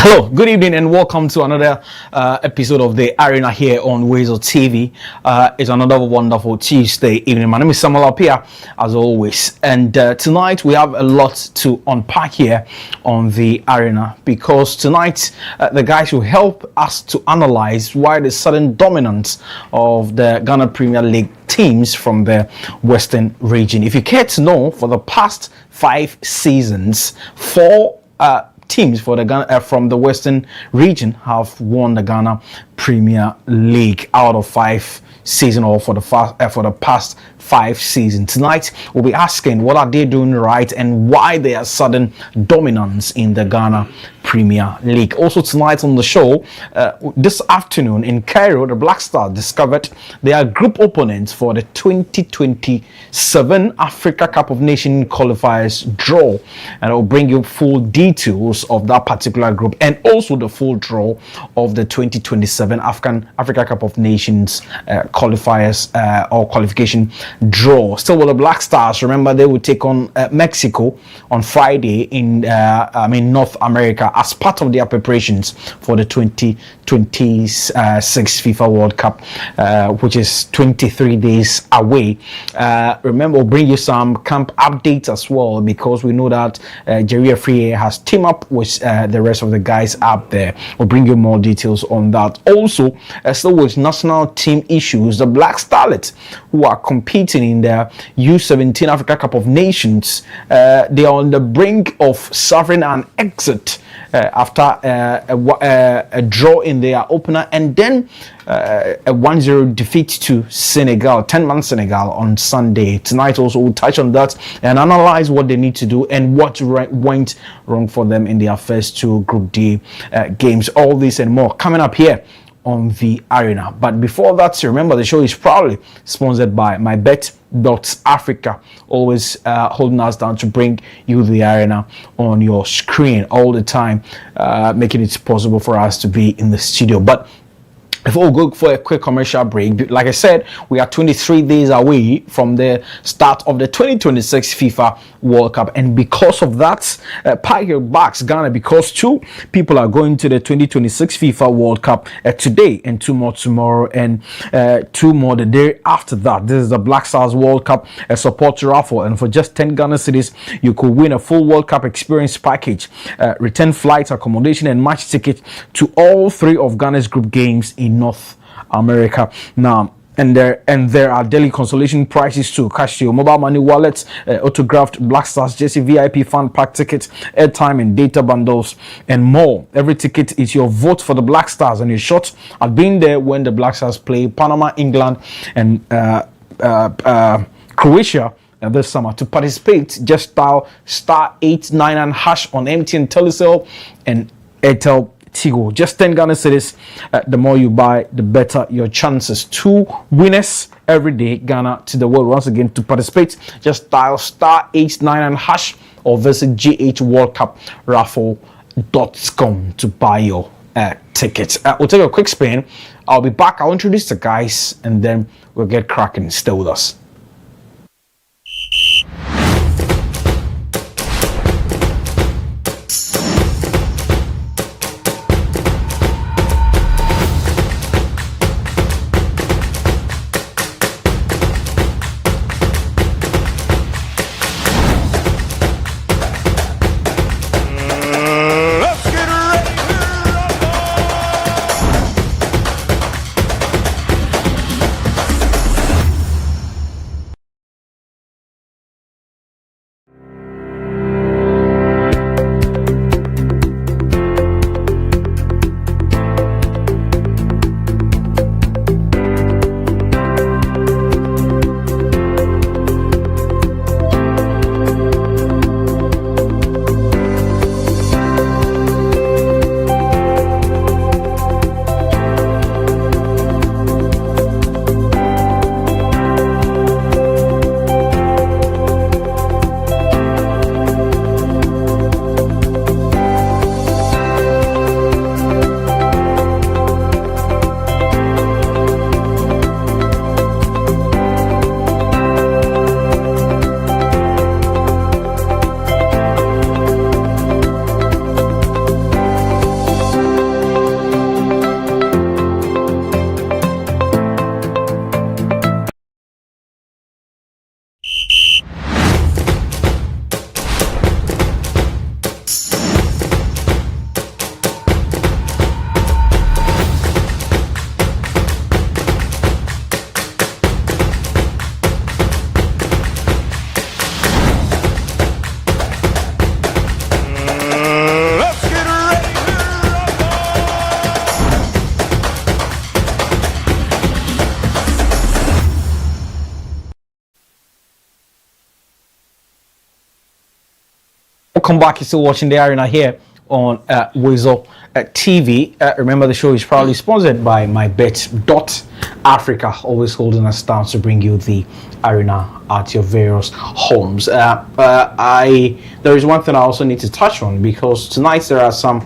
Hello, good evening, and welcome to another episode of the Arena here on WoezorTV. It's another wonderful Tuesday evening. My name is Ekow Appiah, as always, and tonight we have a lot to unpack here on the Arena, because tonight the guys will help us to analyze why the sudden dominance of the Ghana Premier League teams from the Western region. If you care to know, for the past 5 seasons, 4 teams for the Ghana from the Western region have won the Ghana Premier League out of 5 seasons, or for the past 5 seasons. Tonight we'll be asking what are they doing right and why there are sudden dominance in the Ghana Premier League. Also tonight on the show, this afternoon in Cairo, the Black Stars discovered their group opponents for the 2027 Africa Cup of Nations qualifiers draw, and I'll bring you full details of that particular group and also the full draw of the 2027 Africa Cup of Nations qualifiers or qualification draw. Still with the Black Stars, remember they will take on Mexico on Friday in North America as part of their preparations for the 2026 FIFA World Cup, which is 23 days away. Remember, we'll bring you some camp updates as well, because we know that Jerry Free has teamed up with the rest of the guys up there. We'll bring you more details on that. Also, still with national team issues, the Black Starlets, who are competing in the U17 Africa Cup of Nations, they are on the brink of suffering an exit after a draw in their opener, and then a 1-0 defeat to Senegal, 10-man Senegal on Sunday. Tonight also we'll touch on that and analyze what they need to do and what went wrong for them in their first 2 Group D games. All this and more coming up here on the Arena. But before that, remember the show is proudly sponsored by MyBet.Africa, always holding us down to bring you the Arena on your screen all the time, making it possible for us to be in the studio. But before we go for a quick commercial break, like I said, we are 23 days away from the start of the 2026 FIFA World Cup, and because of that, pack your bags, Ghana, because 2 people are going to the 2026 FIFA World Cup today, and 2 more tomorrow, and 2 more the day after that. This is the Black Stars World Cup support raffle, and for just 10 Ghana cedis, you could win a full World Cup experience package, return flights, accommodation, and match ticket to all 3 of Ghana's group games in North America. Now, and there are daily consolation prizes too: cash to your mobile money wallets, autographed Black Stars jersey, VIP fan pack tickets, airtime and data bundles, and more. Every ticket is your vote for the Black Stars, and your shot at being there when the Black Stars play Panama, England, and Croatia this summer. To participate, just dial *899# on MTN, Telecel, and Airtel Tigo. Just 10 Ghana cedis. The more you buy, the better your chances. 2 winners every day, Ghana to the world. Once again, to participate, just dial *899# or visit ghworldcupraffle.com to buy your tickets. We'll take a quick spin. I'll be back. I'll introduce the guys, and then we'll get cracking. Stay with us. Welcome back. You're still watching the Arena here on WoezorTV. Remember, the show is proudly sponsored by MyBet.Africa, always holding us down to bring you the Arena at your various homes. There is one thing I also need to touch on, because tonight there are some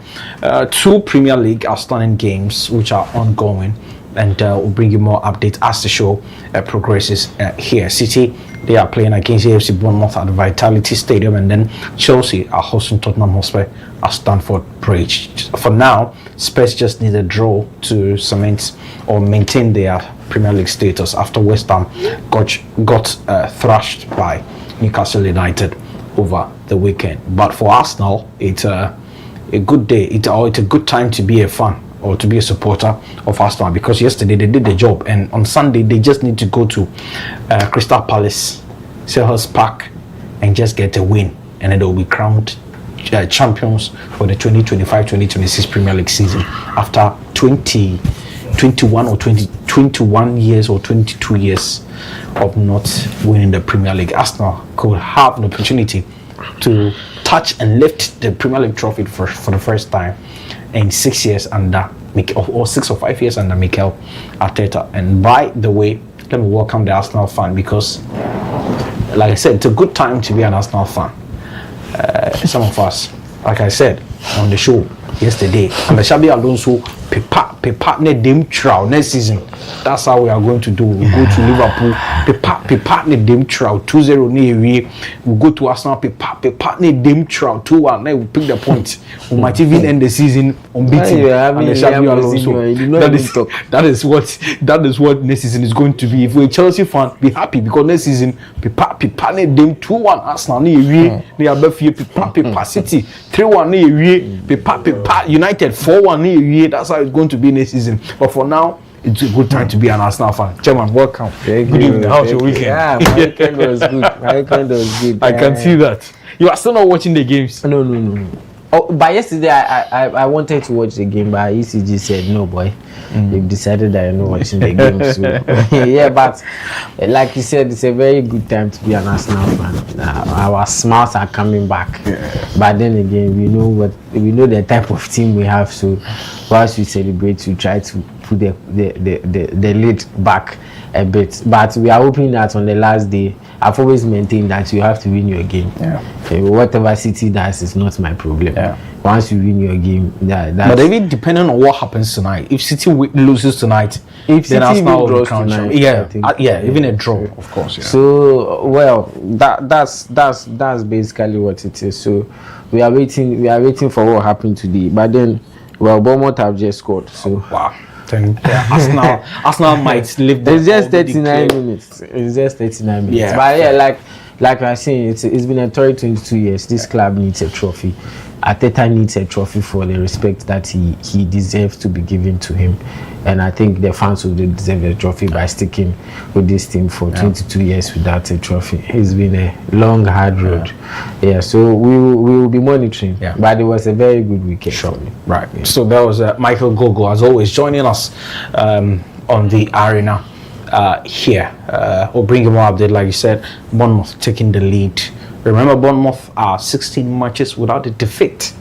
2 Premier League outstanding games which are ongoing, and we'll bring you more updates as the show progresses here. City, they are playing against AFC Bournemouth at the Vitality Stadium, and then Chelsea are hosting Tottenham Hotspur at Stamford Bridge. For now, Spurs just need a draw to cement or maintain their Premier League status after West Ham got thrashed by Newcastle United over the weekend. But for Arsenal, it's a good day. It's a good time to be a fan or to be a supporter of Arsenal, because yesterday they did the job, and on Sunday they just need to go to Crystal Palace, Selhurst Park, and just get a win, and then they will be crowned champions for the 2025-2026 Premier League season after 21 years or 22 years of not winning the Premier League. Arsenal could have an opportunity to touch and lift the Premier League trophy for the first time in 6 years under or 6 or 5 years under Mikel Arteta. And by the way, let me welcome the Arsenal fan, because like I said, it's a good time to be an Arsenal fan. Some of us, like I said on the show yesterday, and the Xabi Alonso pepa ne dem trow next season. That's how we are going to do. We go to Liverpool, pepa ne dem trow 2-0 ne we go to Arsenal, pepa ne dem trow 2-1. Then we pick the points. We might even end the season unbeaten. And the Xabi Alonso. That is what next season is going to be. If you're a Chelsea fan, be happy, because next season pepa ne dem 2-1 Arsenal ne we ne abafie pepa City 3-1 ne we pepa United 4-1 ne we. That's how it's going to be next season. But for now, it's a good time to be an Arsenal fan. Chairman, welcome. Thank good you. evening. How's your weekend? Yeah, my weekend was good. I can see that. You are still not watching the games? No. Oh, but yesterday I wanted to watch the game, but ECG said no, boy. They've decided that you're not watching the game. So yeah, but like you said, it's a very good time to be an Arsenal fan. Our smiles are coming back. Yeah. But then again, we know the type of team we have. So whilst we celebrate, we try to put the lead back a bit. But we are hoping that on the last day, I've always maintained that you have to win your game. Yeah. Whatever City does is not my problem. Yeah. Once you win your game, that's... But even depending on what happens tonight, if City loses tonight, if then City Arsenal draws tonight, even a draw, of course. Yeah. So well, that's basically what it is. So we are waiting for what happened today. But then, well, Bournemouth have just scored. So wow. Arsenal might live. It's just 39 minutes. It's just 39 minutes. Yeah. But yeah, like I was saying, it's been a 22 years. This club needs a trophy. Arteta needs a trophy for the respect that he deserves to be given to him, and I think the fans will deserve a trophy by sticking with this team for 22 years without a trophy. It's been a long, hard road. Yeah, so we will be monitoring. Yeah. But it was a very good weekend. Sure. Right. Yeah. So that was Michael Gogo, as always, joining us on the Arena here. We'll bring you more update, like you said. Bournemouth taking the lead. Remember, Bournemouth are 16 matches without a defeat,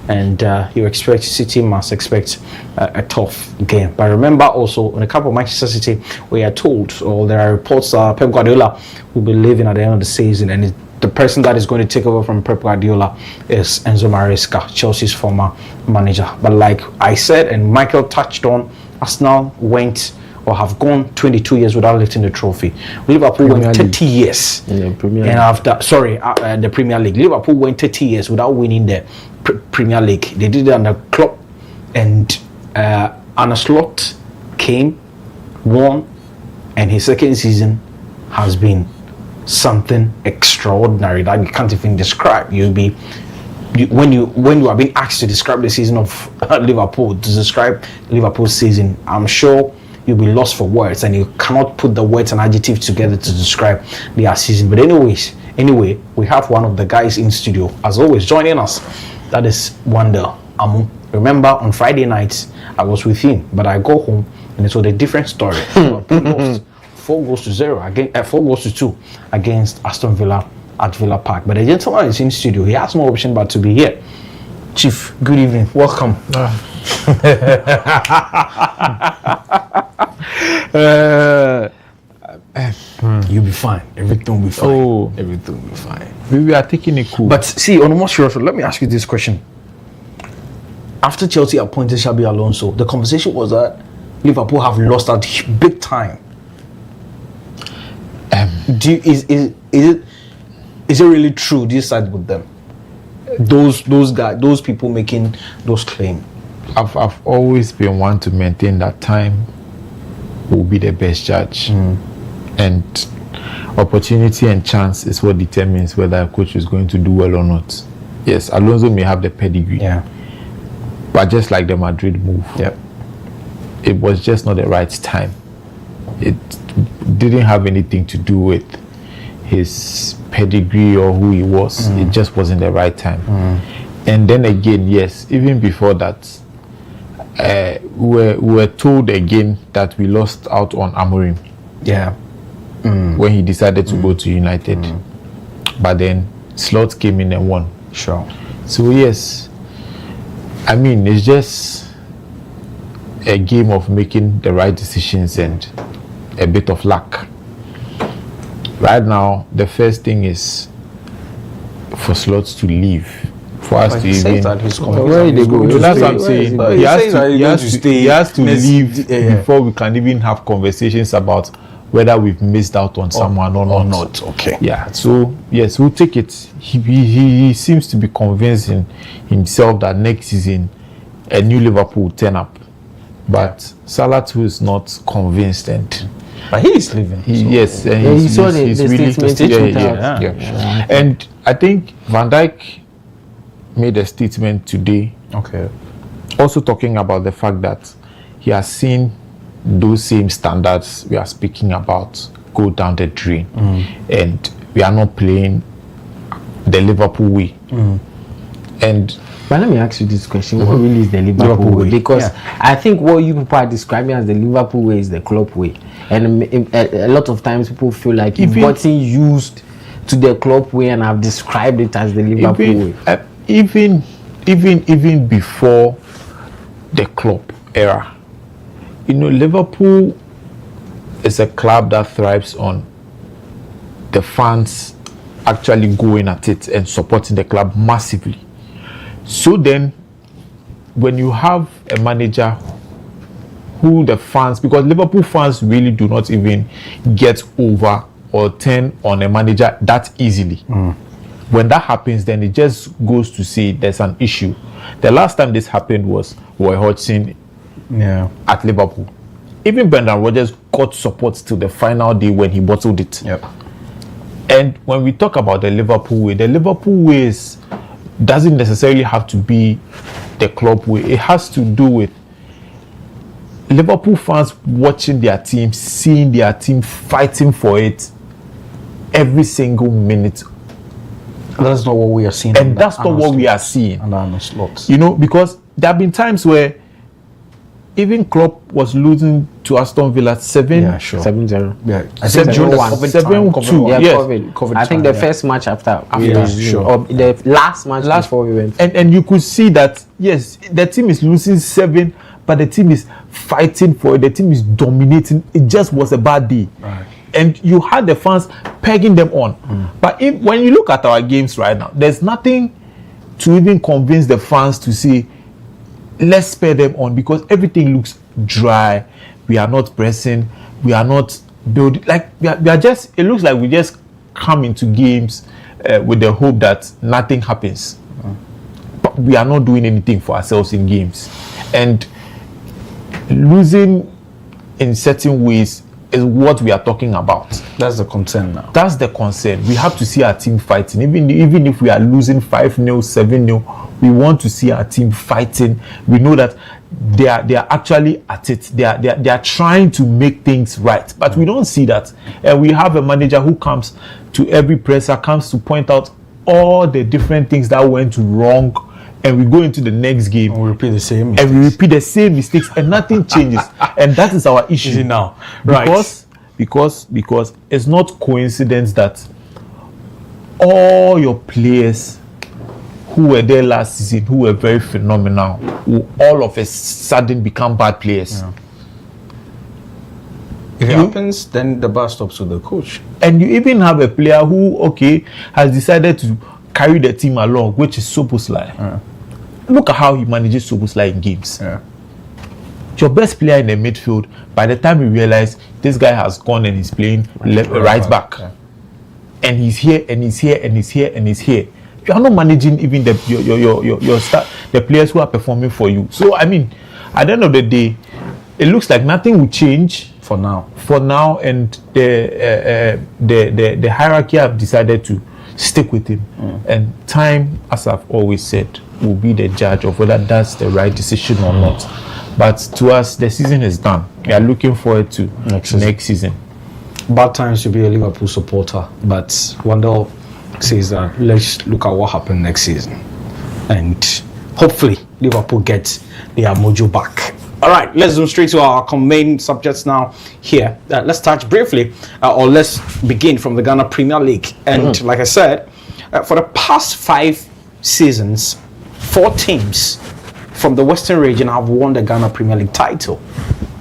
and you expect City must expect a tough game. But remember also, when it comes to Manchester City, we are told, or there are reports that Pep Guardiola will be leaving at the end of the season, and the person that is going to take over from Pep Guardiola is Enzo Maresca, Chelsea's former manager. But like I said, and Michael touched on, Arsenal went or have gone 22 years without lifting the trophy. Liverpool went 30 years. The Premier League. Liverpool went 30 years without winning the Premier League. They did it under Klopp, and Arne Slot came, won, and his second season has been something extraordinary that you can't even describe. When you are being asked to describe the season of Liverpool, to describe Liverpool's season, I'm sure you'll be lost for words, and you cannot put the words and adjectives together to describe their season. But anyway, we have one of the guys in studio, as always, joining us. That is Wonder Amu. Remember, on Friday nights, I was with him, but I go home, and it was a different story. Lost 4 goals to 2 against Aston Villa at Villa Park. But the gentleman is in studio. He has no option but to be here. Chief, good evening. Welcome. You'll be fine. Everything will be fine. Oh. Everything will be fine. We are taking it cool. But see, on a more serious note, let me ask you this question. After Chelsea appointed Xabi Alonso, the conversation was that Liverpool have lost out big time. Is it really true? Do you side with them? Those guys, those people making those claims. I've always been one to maintain that time will be the best judge, and opportunity and chance is what determines whether a coach is going to do well or not. Yes, Alonso may have the pedigree, but just like the Madrid move, it was just not the right time. It didn't have anything to do with his pedigree or who he was. It just wasn't the right time. And then again, yes, even before that, we were told again that we lost out on Amorim. When he decided to go to United. But then Slot came in and won. Sure. So yes, I mean, it's just a game of making the right decisions and a bit of luck. Right now, the first thing is for Slots to leave. For us to even that he's where they go. That's what I'm saying. He has to leave before we can even have conversations about whether we've missed out on someone or not. Okay. Yeah. So yes, we'll take it. He seems to be convincing himself that next season a new Liverpool will turn up, but Salah too is not convinced, and but he is leaving. Yes, he saw the statement. Yeah. And I think Van Dijk made a statement today. Okay. Also talking about the fact that he has seen those same standards we are speaking about go down the drain, and we are not playing the Liverpool way. And but let me ask you this question: what really is the Liverpool way? Because I think what you people are describing as the Liverpool way is the club way, and a lot of times people feel like you've gotten used to the club way and have described it as the Liverpool way. Even before the club era, you know, Liverpool is a club that thrives on the fans actually going at it and supporting the club massively. So then, when you have a manager who the fans, because Liverpool fans really do not even get over or turn on a manager that easily. When that happens, then it just goes to say there's an issue. The last time this happened was Roy Hodgson at Liverpool. Even Brendan Rodgers got support till the final day when he bottled it. And when we talk about the Liverpool way doesn't necessarily have to be the club way. It has to do with Liverpool fans watching their team, seeing their team fighting for it every single minute. That's not what we are seeing. And that's not what we are seeing. And Slots. You know, because there have been times where even Klopp was losing to Aston Villa 7-0. 7-0. Yeah, I think 7-2. Yeah, Yes. COVID. I think the first match after or the last match before we went. And you could see that yes, the team is losing 7, but the team is fighting for it. The team is dominating. It just was a bad day. Right. And you had the fans pegging them on. But when you look at our games right now, there's nothing to even convince the fans to say, let's spare them on, because everything looks dry. We are not pressing. We are not building. Like we are just. It looks like we just come into games with the hope that nothing happens. But we are not doing anything for ourselves in games, and losing in certain ways is what we are talking about. That's the concern now. That's the concern. We have to see our team fighting. Even if we are losing 5-0, 7-0, we want to see our team fighting. We know that they are actually at it. They are trying to make things right. But we don't see that. And we have a manager who comes to every presser, comes to point out all the different things that went wrong, and we go into the next game and we repeat the same mistakes and nothing changes. And that is our issue now, because it's not coincidence that all your players who were there last season, who were very phenomenal, will all of a sudden become bad players. Yeah. If it happens, then the bar stops with the coach. And you even have a player who, has decided to carry the team along, which is Soboslai. Yeah. Look at how he manages Soboslai in games. Yeah. Your best player in the midfield, by the time you realize this guy has gone and he's playing right back. Yeah. And he's here, and he's here, and he's here, and he's here. You are not managing even the players who are performing for you. So, I mean, at the end of the day, it looks like nothing will change For now. And the hierarchy have decided to stick with him. And time, as I've always said, will be the judge of whether that's the right decision or not. But to us, the season is done. We are looking forward to next season. Bad times to be a Liverpool supporter, but Wandel says that let's look at what happened next season, and hopefully Liverpool gets their mojo back. All right, let's zoom straight to our main subjects now. Here, let's touch briefly, or let's begin from the Ghana Premier League. And like I said, for the past 5 seasons, 4 teams from the Western region have won the Ghana Premier League title.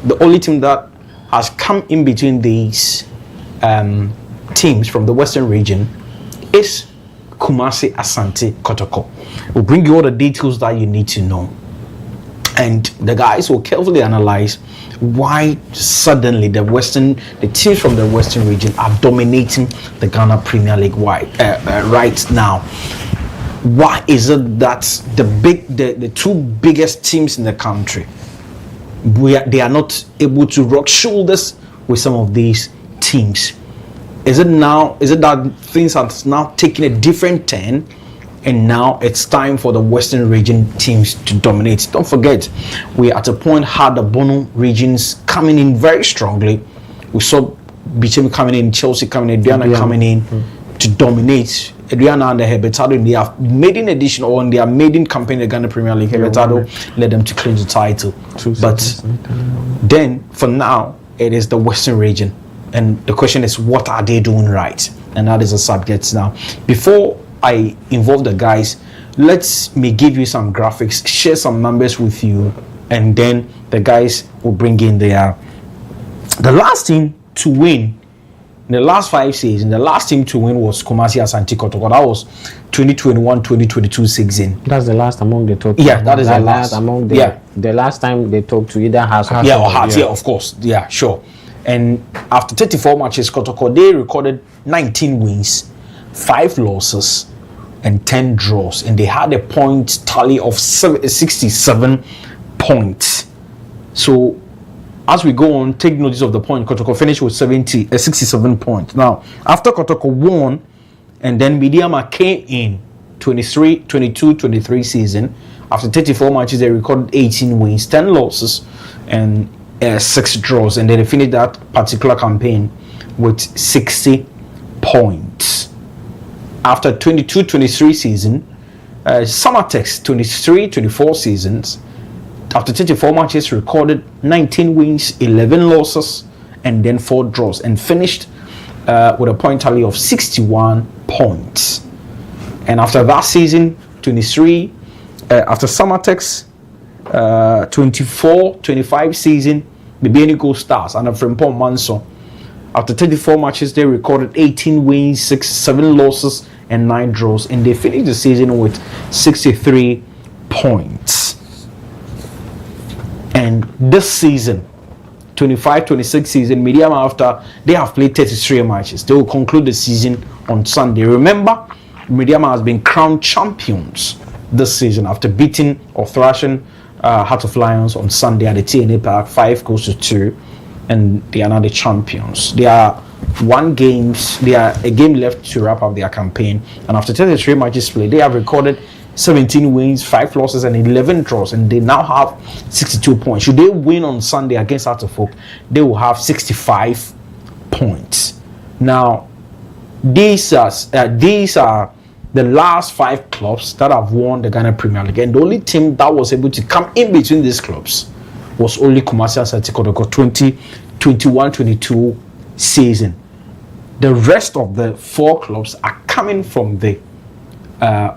The only team that has come in between these teams from the Western region is Kumasi Asante Kotoko. We'll bring you all the details that you need to know. And the guys will carefully analyze why suddenly the teams from the Western region are dominating the Ghana Premier League right now. Why is it that the 2 biggest teams in the country, they are not able to rub shoulders with some of these teams? Is it that things are now taking a different turn, and now it's time for the Western region teams to dominate? Don't forget, we at a point had the Bono regions coming in very strongly. We saw Bichemi coming in, Chelsea coming in, Diana coming in to dominate. Adriana and the Hebetado in their maiden edition, or in their maiden campaign in the Ghana Premier League, Hebetado led them to clinch the title. But then, for now, it is the Western region. And the question is, what are they doing right? And that is a subject now. Before I involve the guys, let me give you some graphics, share some numbers with you, and then the guys will bring in the last team to win. In the last 5 seasons, the last team to win was Kumasi Asante Kotoko. That was 2021-2022 season. That's the last among the top. Yeah, that is the last among the the last time they talked to either Hearts or Hearts. Yeah, of course. Yeah, sure. And after 34 matches, Kotoko, they recorded 19 wins, 5 losses, and 10 draws, and they had a point tally of 67 points. So as we go on, take notice of the point. Kotoko finished with 67 points. Now, after Kotoko won, and then Midiama came in 22-23 season, after 34 matches, they recorded 18 wins, 10 losses, and 6 draws, and then they finished that particular campaign with 60 points. After 22-23 season, Summertex 23-24 seasons, after 24 matches, recorded 19 wins, 11 losses, and then 4 draws, and finished with a point tally of 61 points. And after that season, 23, after Summertex 24-25 season, the Bienigo Stars and Frimpong Manso, after 34 matches, they recorded 18 wins, 7 losses, and 9 draws, and they finished the season with 63 points. And this season, 25-26 season, Mediama, after they have played 33 matches, they will conclude the season on Sunday. Remember, Mediama has been crowned champions this season after beating or thrashing Heart of Lions on Sunday at the TNA Park 5-2, and they are now the champions. They are a game left to wrap up their campaign, and after 33 matches played, they have recorded 17 wins, 5 losses, and 11 draws, and they now have 62 points. Should they win on Sunday against Heart of Folk, they will have 65 points. Now, these are the last 5 clubs that have won the Ghana Premier League, and the only team that was able to come in between these clubs was only Kumasi Asante Kotoko 2021-22 season. the rest of the 4 clubs are coming from the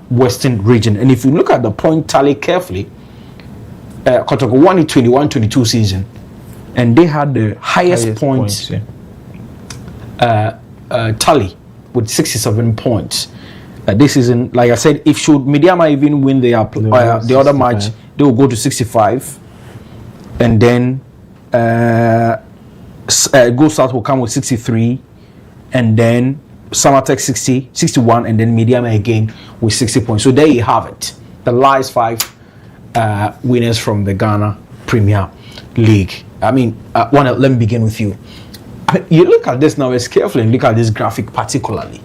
Western region. And if you look at the point tally carefully, Kotoko won the 21-22 season, and they had the highest points tally with 67 points. This season, like I said, if should Midiama even win the other match, they will go to 65, and then Gold Stars will come with 63, and then Samatex 61, and then Midiama again with 60 points. So there you have it. The last 5 winners from the Ghana Premier League. I mean, let me begin with you. You look at this now as carefully and look at this graphic particularly.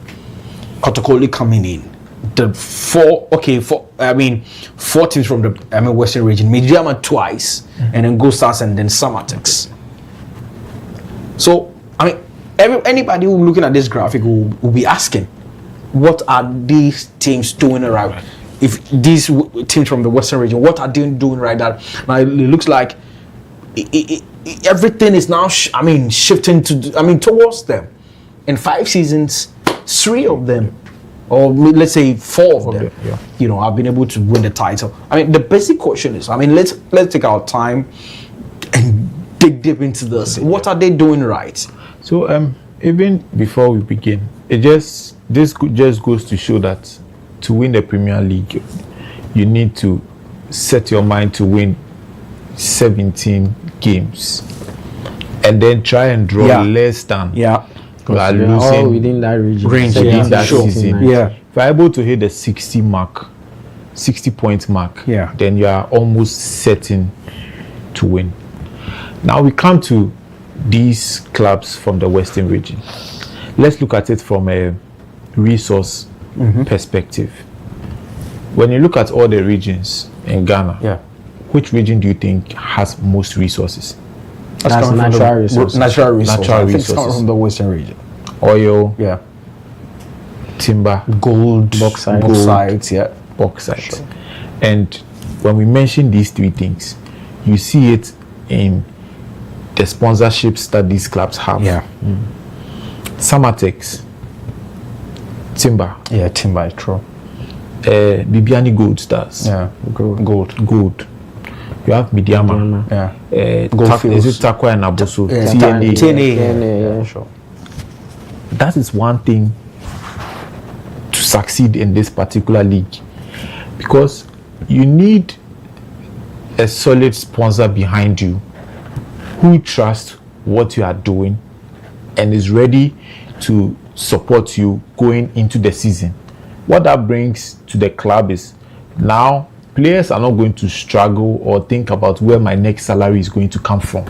Kotoko coming in. The 4 teams from the Western region. Midiama twice, and then Gold Stars, and then Samatex. So, I mean, anybody who looking at this graphic will be asking, what are these teams doing right? If these teams from the Western region, what are they doing right? That now it looks like everything is now shifting towards them. In 5 seasons, 3 of them, or let's say 4 of them, have been able to win the title. I mean, the basic question is, let's take our time and dig deep into this. What are they doing right? So even before we begin, this just goes to show that to win the Premier League, you need to set your mind to win 17 games, and then try and draw less than all within that region. Within that season. If you're able to hit the 60 point mark, then you are almost certain to win. Now we come to these clubs from the Western region. Let's look at it from a resource perspective. When you look at all the regions in Ghana, which region do you think has most resources? That's natural resources. Natural resources. From the Western region. Oil, timber, gold, bauxite. Sure. And when we mention these 3 things, you see it in the sponsorships that these clubs have. Samatex, timber. Timber is true. Bibiani Gold Stars. Gold. You have Midiama. Is it Takwa and Aboso? TNA. Sure. That is one thing to succeed in this particular league, because you need a solid sponsor behind you who trusts what you are doing and is ready to support you going into the season. What that brings to the club is now players are not going to struggle or think about where my next salary is going to come from.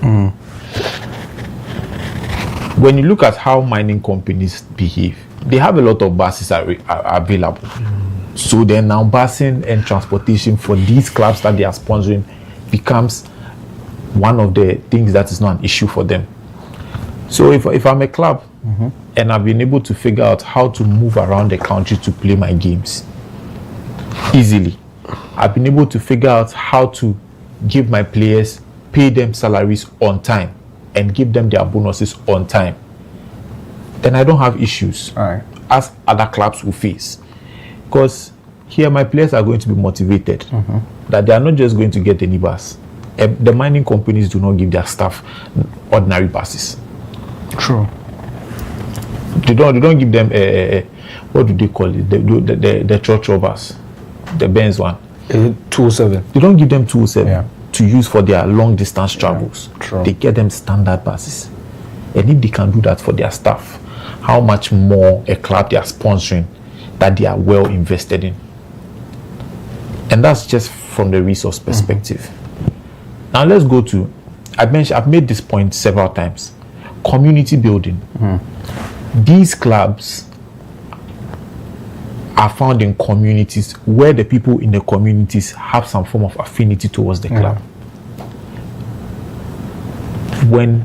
When you look at how mining companies behave, they have a lot of buses available. So then now busing and transportation for these clubs that they are sponsoring becomes one of the things that is not an issue for them. So if I'm a club and I've been able to figure out how to move around the country to play my games easily, I've been able to figure out how to give my players, pay them salaries on time and give them their bonuses on time, then I don't have issues as other clubs will face. Because here my players are going to be motivated that they are not just going to get any bus. The mining companies do not give their staff ordinary buses. True. They don't give them what do they call it? The church bus, the Benz one. 207. They don't give them 207 to use for their long distance travels. True. They get them standard buses. And if they can do that for their staff, how much more a club they are sponsoring that they are well invested in? And that's just from the resource perspective. Now let's go to, I've made this point several times, community building. These clubs are found in communities where the people in the communities have some form of affinity towards the club. When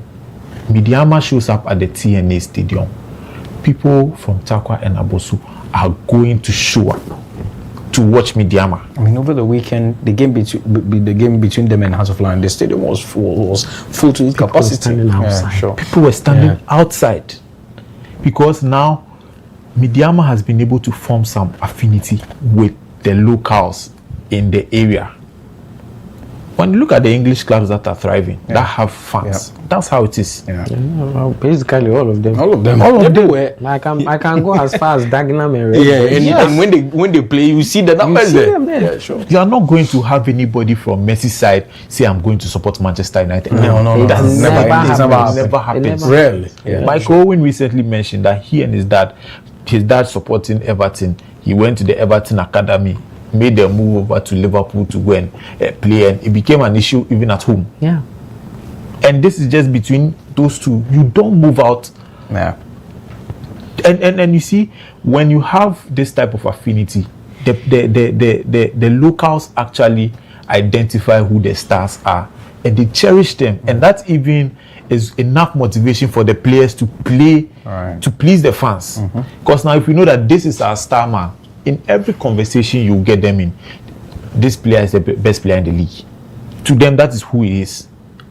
Midiama shows up at the TNA Stadium, people from Takwa and Abosu are going to show up to watch Midiama. I mean, over the weekend, the game between them and House of Lion, the stadium was full to its capacity. Standing outside. People were standing outside. because now Midiama has been able to form some affinity with the locals in the area. When you look at the English clubs that are thriving, that have fans, that's how it is. Basically, all of them. All of them. I can go as far as Dagenham and Red. And when they play, you see the numbers there. Yeah, sure. You are not going to have anybody from Merseyside say, I'm going to support Manchester United. No. That Never happens. Rarely. Yeah. Michael Owen recently mentioned that he and his dad supporting Everton. He went to the Everton Academy, made them move over to Liverpool to go and play, and it became an issue even at home. Yeah. And this is just between those two. You don't move out. Yeah. And you see, when you have this type of affinity, the locals actually identify who the stars are, and they cherish them, and that even is enough motivation for the players to play to please the fans. Because now, if you know that this is our star man, in every conversation you get them in, this player is the best player in the league. To them, that is who he is,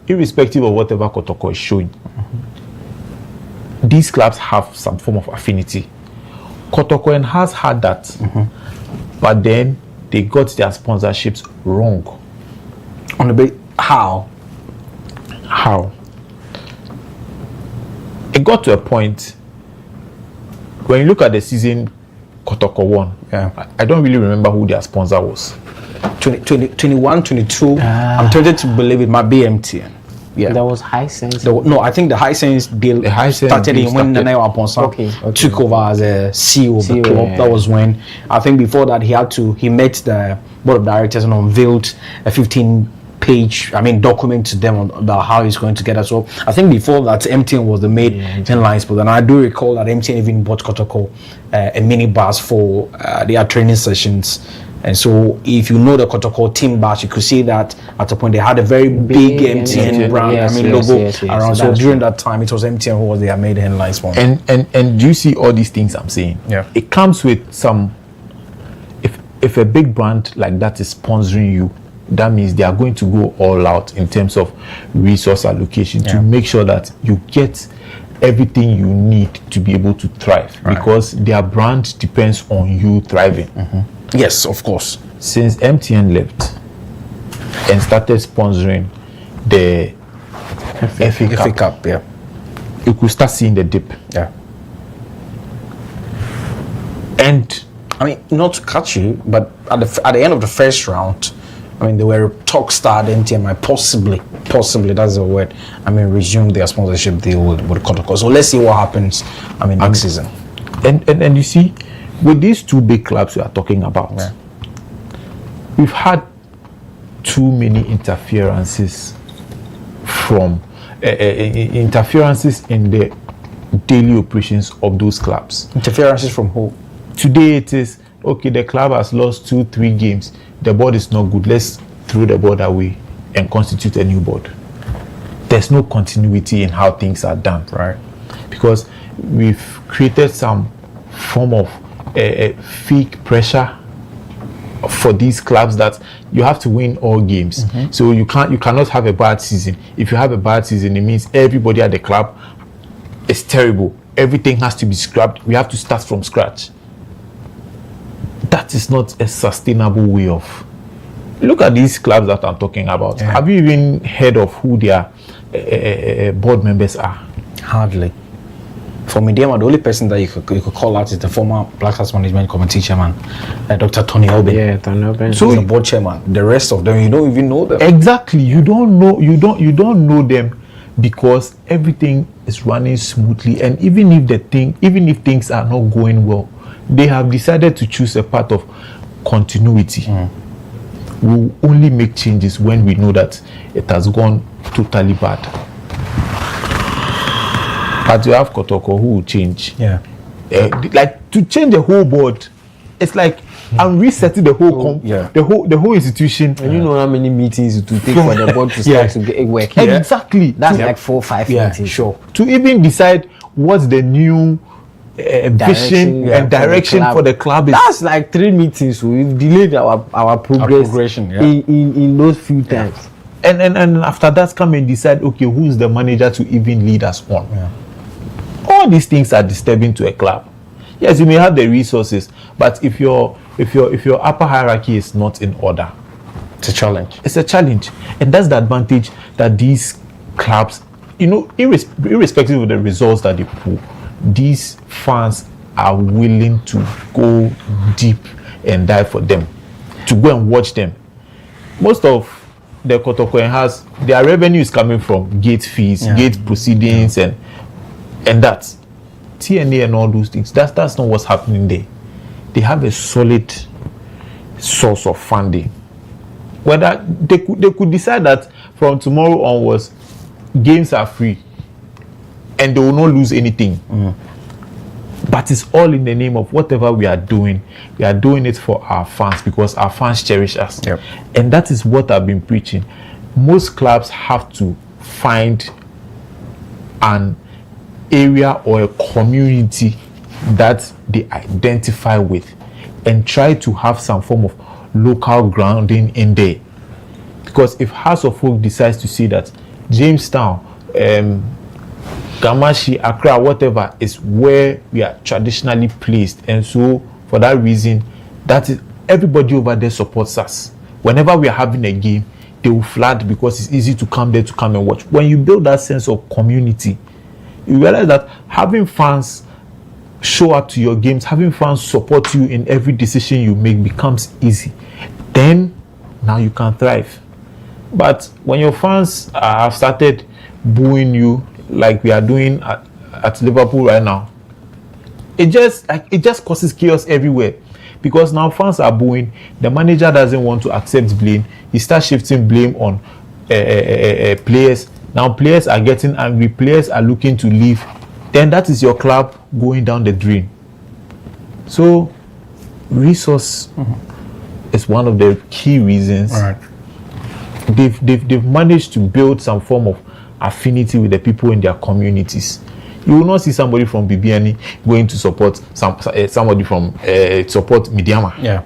irrespective of whatever Kotoko is showing. These clubs have some form of affinity. Kotoko has had that, but then they got their sponsorships wrong. On the bit, how? It got to a point when you look at the season Kotoko won. I don't really remember who their sponsor was. 21, 22. I'm tempted to believe it might be MTN. Yeah, there was Hisense. No, I think the Hisense deal started when Nana Aponsa took over as a CEO of the club. That was when, I think before that he met the board of directors and unveiled a 15-page document to them about how he's going to get us. So I think before that MTN was the main headlines, but then I do recall that MTN even bought Kotoko a minibus for their training sessions. And so if you know the Kotoko team bus, you could see that at a point they had a very big MTN brand, logo around. So during that time, it was MTN who was their main headlines for. And do you see all these things I'm saying? Yeah. It comes with some. If a big brand like that is sponsoring you, that means they are going to go all out in terms of resource allocation to make sure that you get everything you need to be able to thrive, because their brand depends on you thriving. Yes, of course. Since MTN left and started sponsoring the FA Cup, you could start seeing the dip. Yeah. And not to cut you, but at the end of the first round, they were talks that MTN might possibly, that's the word, resume their sponsorship deal with Kotoko. So let's see what happens, next season. And you see, with these two big clubs we are talking about, we've had too many interferences from interferences in the daily operations of those clubs. Interferences from who? Today it is, okay, the club has lost 2-3 games. The board is not good. Let's throw the board away and constitute a new board. There's no continuity in how things are done. Right. Because we've created some form of fake pressure for these clubs that you have to win all games. So you cannot have a bad season. If you have a bad season, it means everybody at the club is terrible. Everything has to be scrapped. We have to start from scratch. That is not a sustainable way of. Look at these clubs that I'm talking about. Have you even heard of who their board members are? Hardly. For Midiama, the only person that you could call out is the former Black Stars Management Committee chairman, Dr. Tony Obin. Yeah, Tony Obin. So he's the board chairman. The rest of them, you don't even know them. Exactly. You don't know them because everything is running smoothly, and even if things are not going well, they have decided to choose a path of continuity. We'll only make changes when we know that it has gone totally bad. But you have Kotoko who will change. Like to change the whole board, it's like I'm resetting the whole the whole institution. And you know how many meetings it will take for the board to start to get working. Exactly. That's like 4 or 5 meetings. Sure. To even decide what's the new vision and direction for the club is. That's like 3 meetings. So we've delayed our progression in those few times. And after that, come and decide, okay, who's the manager to even lead us on? All these things are disturbing to a club. Yes, you may have the resources, but if your upper hierarchy is not in order, it's a challenge. It's a challenge, and that's the advantage that these clubs, irrespective of the results that they pull, these fans are willing to go deep and die for them, to go and watch them. Most of the Kotoko has their revenue is coming from gate fees, gate proceedings, and that TNA and all those things. That's not what's happening there. They have a solid source of funding. Whether they could decide that from tomorrow onwards, games are free, and they will not lose anything. But it's all in the name of whatever we are doing. We are doing it for our fans because our fans cherish us. Yep. And that is what I've been preaching. Most clubs have to find an area or a community that they identify with and try to have some form of local grounding in there. Because if House of Folk decides to see that Jamestown, Gamashi, Accra, whatever is where we are traditionally placed, and so for that reason, that is everybody over there supports us. Whenever we are having a game, they will flood because it's easy to come there to come and watch. When you build that sense of community, you realize that having fans show up to your games, having fans support you in every decision you make becomes easy. Then now you can thrive. But when your fans have started booing you like we are doing at Liverpool right now, it just causes chaos everywhere, because now fans are booing, the manager doesn't want to accept blame, he starts shifting blame on players. Now players are getting angry, players are looking to leave, then that is your club going down the drain. So resource is one of the key reasons. All right. They've managed to build some form of affinity with the people in their communities. You will not see somebody from Bibiani going to support somebody from support Midiama. Yeah.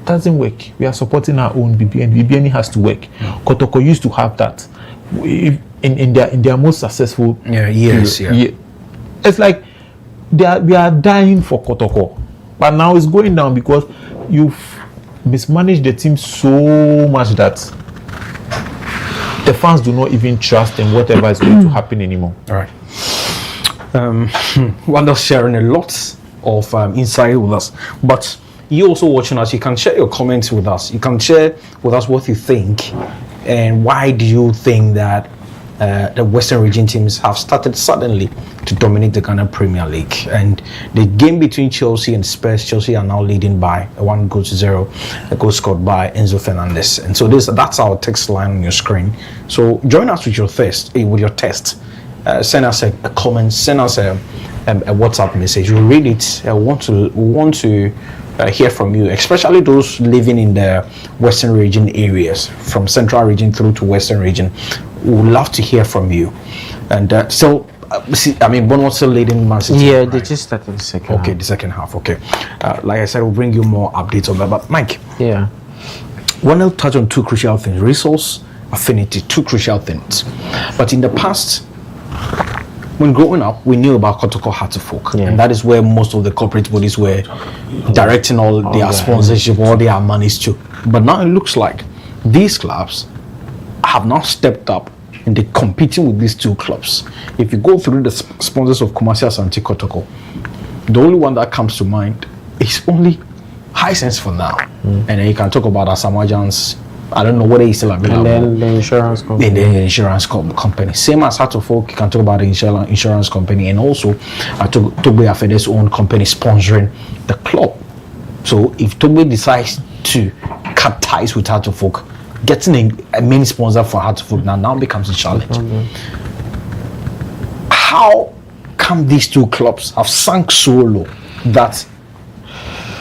Doesn't work. We are supporting our own Bibiani. Bibiani has to work. Kotoko used to have that. In their most successful years. It's like we are dying for Kotoko, but now it's going down because you've mismanaged the team so much that the fans do not even trust in whatever is going to happen anymore. All right. Wanda's sharing a lot of insight with us, but you also watching us, you can share your comments with us. You can share with us what you think and why do you think that the Western region teams have started suddenly to dominate the Ghana Premier League. And the game between Chelsea and Spurs, Chelsea are now leading by 1-0, a goal scored by Enzo Fernandez. And so that's our text line on your screen. So join us with your test. Send us a comment, send us a WhatsApp message. We'll read it. We want to hear from you, especially those living in the Western region areas, from Central region through to Western region. We would love to hear from you. And Bournemouth still leading Man City. Yeah, right? they just started the second half. Okay, the second half. Okay. Like I said, we'll bring you more updates on that. But Mike, Yeah. want to touch on two crucial things: resource, affinity. Two crucial things. But in the past, when growing up, we knew about Kotoko Hatterfolk, and that is where most of the corporate bodies were directing all their sponsorship, all their monies to. But now it looks like these clubs have now stepped up and they're competing with these two clubs. If you go through the sponsors of Kumasi Asante Kotoko, the only one that comes to mind is only Hisense for now. And then you can talk about Asamajans. I don't know whether he's still available. And then the insurance company. The insurance company. Same as Hatterfolk, you can talk about the insurance company, and also Togbe Afede's own company sponsoring the club. So if Togbe decides to cut ties with Hatterfolk, getting a main sponsor for Hatterfolk now becomes a challenge. How come these two clubs have sunk so low that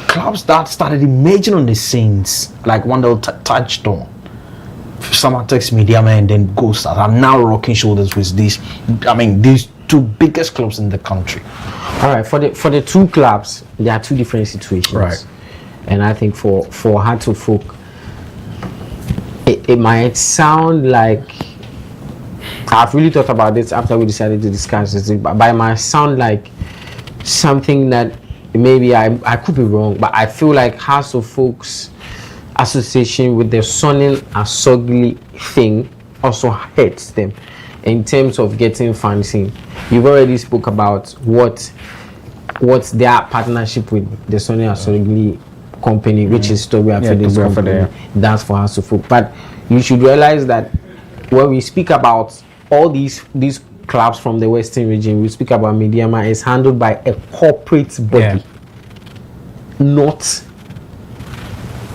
clubs that started emerging on the scenes, like one that touched on Samatex, Mediama, and then Ghost, are now rocking shoulders with these two biggest clubs in the country? All right, for the two clubs, there are two different situations. Right. And I think for Hatterfolk, it might sound like I've really thought about this after we decided to discuss this, but it might sound like something that maybe I could be wrong, but I feel like House of Folks association with the Sonny Asogli thing also hurts them in terms of getting financing. You've already spoke about what's their partnership with the Sonny Asogli company, which is Toby Afede's company. That's for House of Folk. But you should realize that when we speak about all these clubs from the Western region, we speak about Mediama, is handled by a corporate body, not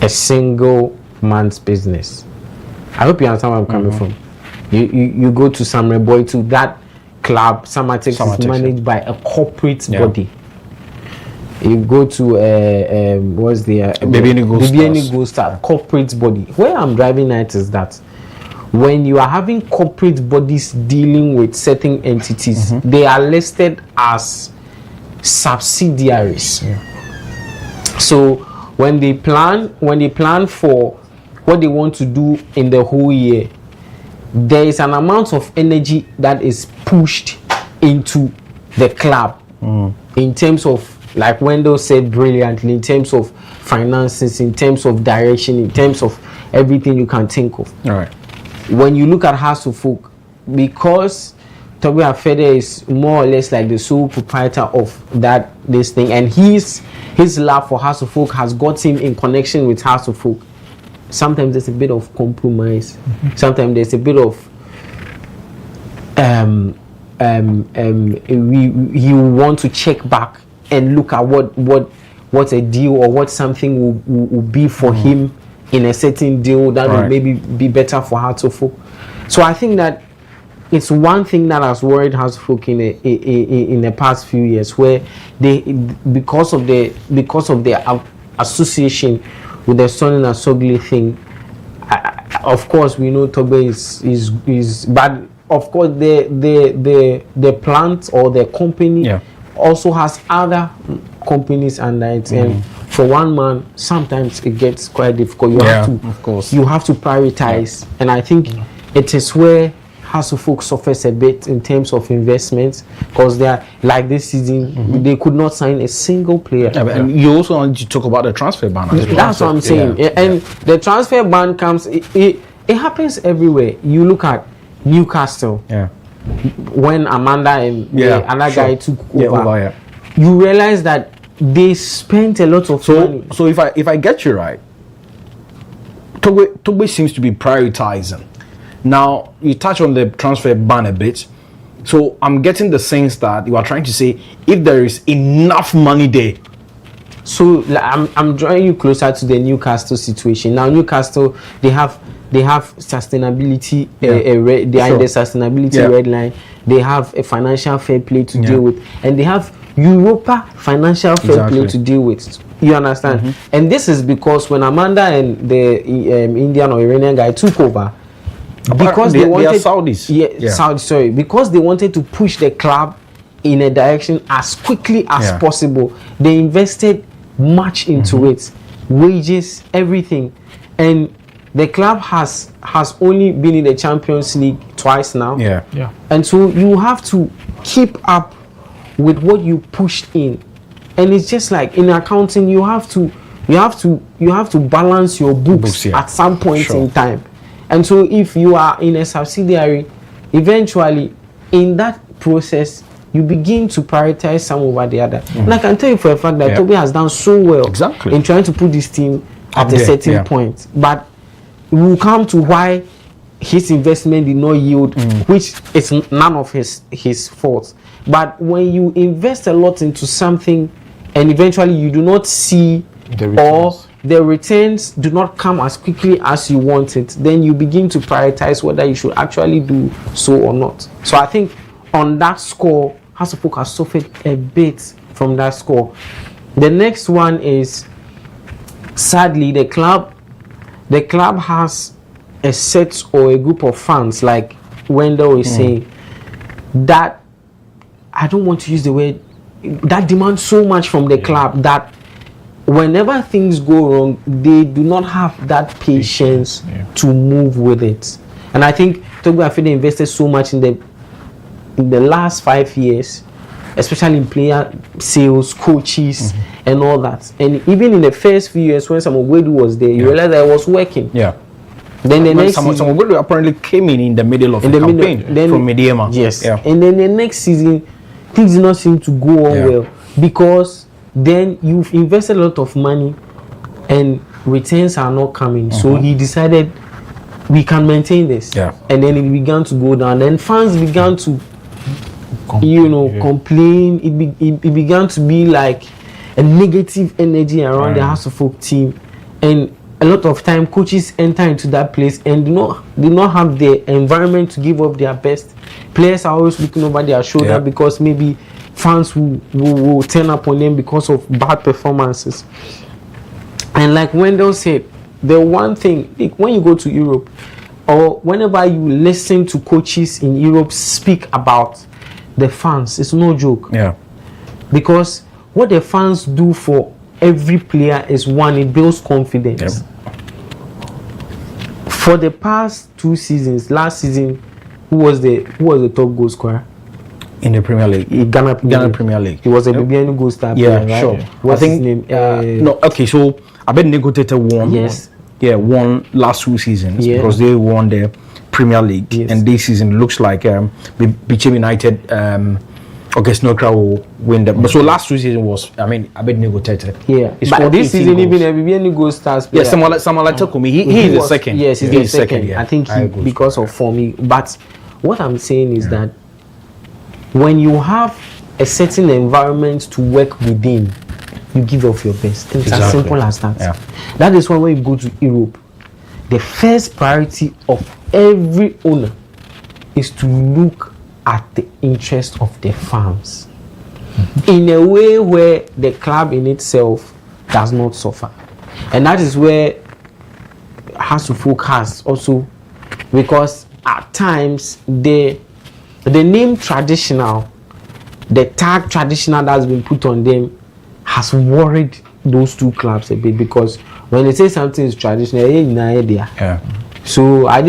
a single man's business. I hope you understand where I'm coming from. You go to Samre Boy, to that club, Samatex is managed by a corporate body. You go to what's the BBN Gold Star corporate body. Where I'm driving at is that when you are having corporate bodies dealing with certain entities, they are listed as subsidiaries. So when they plan for what they want to do in the whole year, there is an amount of energy that is pushed into the club in terms of, like Wendell said brilliantly, in terms of finances, in terms of direction, in terms of everything you can think of. All right. When you look at House of Folk, because Toby Afede is more or less like the sole proprietor of this thing, and his love for House of Folk has got him in connection with House of Folk. Sometimes there's a bit of compromise. Sometimes there's a bit of you want to check back and look at what a deal or what something will be for him in a certain deal that will maybe be better for House of Folk. So I think that it's one thing that has worried House of Folk in the past few years, where they, because of their association with the Sonny Asogli thing. Of course, we know Tobe is but of course the plant or the company also has other companies under it, and for one man sometimes it gets quite difficult. You have to prioritize, and I think it is where House of Folk suffers a bit in terms of investments, because they are like this season they could not sign a single player. And you also want to talk about the transfer ban. That's what I'm saying. And the transfer ban comes, it happens everywhere. You look at Newcastle, when Amanda and the other guy took over, you realize that they spent a lot of money. So if I get you right, Tobe seems to be prioritizing. Now, you touch on the transfer ban a bit. So I'm getting the sense that you are trying to say if there is enough money there. So I'm drawing you closer to the Newcastle situation. Now, Newcastle, they have sustainability, they are in the sustainability red line. They have a financial fair play to deal with, and they have Europa financial fair play to deal with. You understand? And this is because when Amanda and the Indian or Iranian guy took over, because they wanted Saudis, because they wanted to push the club in a direction as quickly as possible, they invested much into it, wages, everything, and the club has only been in the Champions League twice now. And so you have to keep up with what you pushed in, and it's just like in accounting, you have to balance your books at some point in time. And so if you are in a subsidiary, eventually in that process you begin to prioritize some over the other. And I can tell you for a fact that Toby has done so well in trying to put this team at a certain point, but we will come to why his investment did not yield, which is none of his fault. But when you invest a lot into something and eventually you do not see the returns do not come as quickly as you want it, then you begin to prioritize whether you should actually do so or not. So I think on that score, House of Folk has suffered a bit from that score. The next one is, sadly, the club has a set or a group of fans, like Wendell is saying, that I don't want to use the word, that demand so much from the club that whenever things go wrong, they do not have that patience to move with it. And I think Togo Afide invested so much in the last 5 years, especially in player sales, coaches, and all that. And even in the first few years when Samuel Gwedu was there, you realize that it was working. Yeah. Then the next Samuel season, Gwedu apparently came in the middle of the campaign from Mediema. Yes. Yeah. And then the next season, things did not seem to go on well because then you've invested a lot of money and returns are not coming. So he decided we can maintain this. Yeah. And then it began to go down. Then fans began to complain. It began to be like a negative energy around the House of Folk team. And a lot of time coaches enter into that place and do not have the environment to give up their best. Players are always looking over their shoulder because maybe fans will turn up on them because of bad performances. And like Wendell said, the one thing, when you go to Europe or whenever you listen to coaches in Europe speak about the fans, it's no joke. Yeah. Because what the fans do for every player is one, it builds confidence. Yep. For the past 2 seasons, last season, who was the top goal scorer in the Premier League? Ghana Premier League. He was a Bibiani goal star player, right? Sure. What's his name? No, okay, so I bet Negotiator won. Yes. Yeah, won last 2 seasons because they won the Premier League, and this season looks like Bichim United. August Nokra will win them. But so last 2 seasons was, I bet Negotiator. Yeah, but this season even a Bibiani goal stars. Yeah, someone like Takumi, he is the second. Yes, he's the second. Yeah. I think because of form. But what I'm saying is that when you have a certain environment to work within, you give off your best. It's as simple as that. Yeah. That is why when you go to Europe, the first priority of every owner is to look at the interest of the fans in a way where the club in itself does not suffer. And that is where House of Folk has also, because at times the name traditional, the tag traditional that's been put on them has worried those 2 clubs a bit, because when they say something is traditional, so I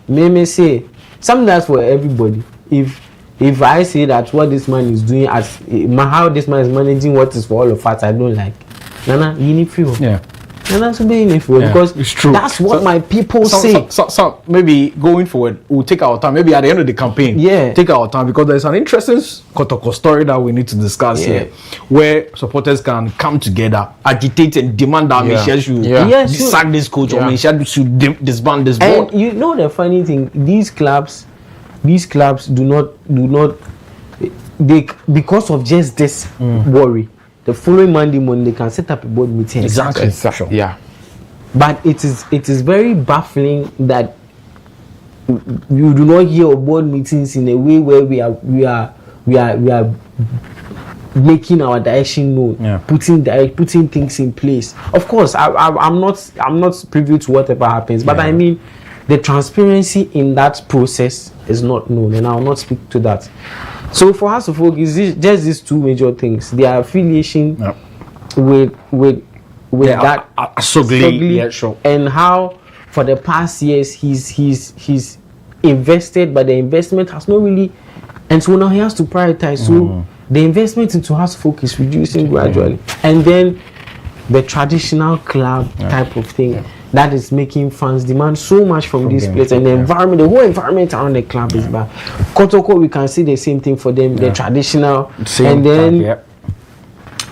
may say something that's for everybody. If I say that what this man is doing, as how this man is managing what is for all of us, I don't like. Nana, you need free. Yeah. Nana, so be in free because it's true. That's what my people say. So maybe going forward, we'll take our time. Maybe at the end of the campaign, take our time, because there's an interesting Kotoko story that we need to discuss here, where supporters can come together, agitate and demand that Michelle should sack this coach or Michelle should disband this board. And you know the funny thing, these clubs do not they, because of just this worry, the following Monday morning they can set up a board meeting. Exactly. Yeah. But it is very baffling that you do not hear of board meetings in a way where we are making our direction known, putting things in place. Of course, I'm not privy to whatever happens, but I mean the transparency in that process is not known, and I will not speak to that. So for House of Folk, is just these 2 major things: their affiliation with that Sogli, and how for the past years he's invested, but the investment has not really, and so now he has to prioritize. So the investment into House of Folk is reducing gradually, and then the traditional club type of thing. That is making fans demand so much from this place, and the environment, the whole environment around the club is bad. Kotoko, we can see the same thing for them, the traditional, and then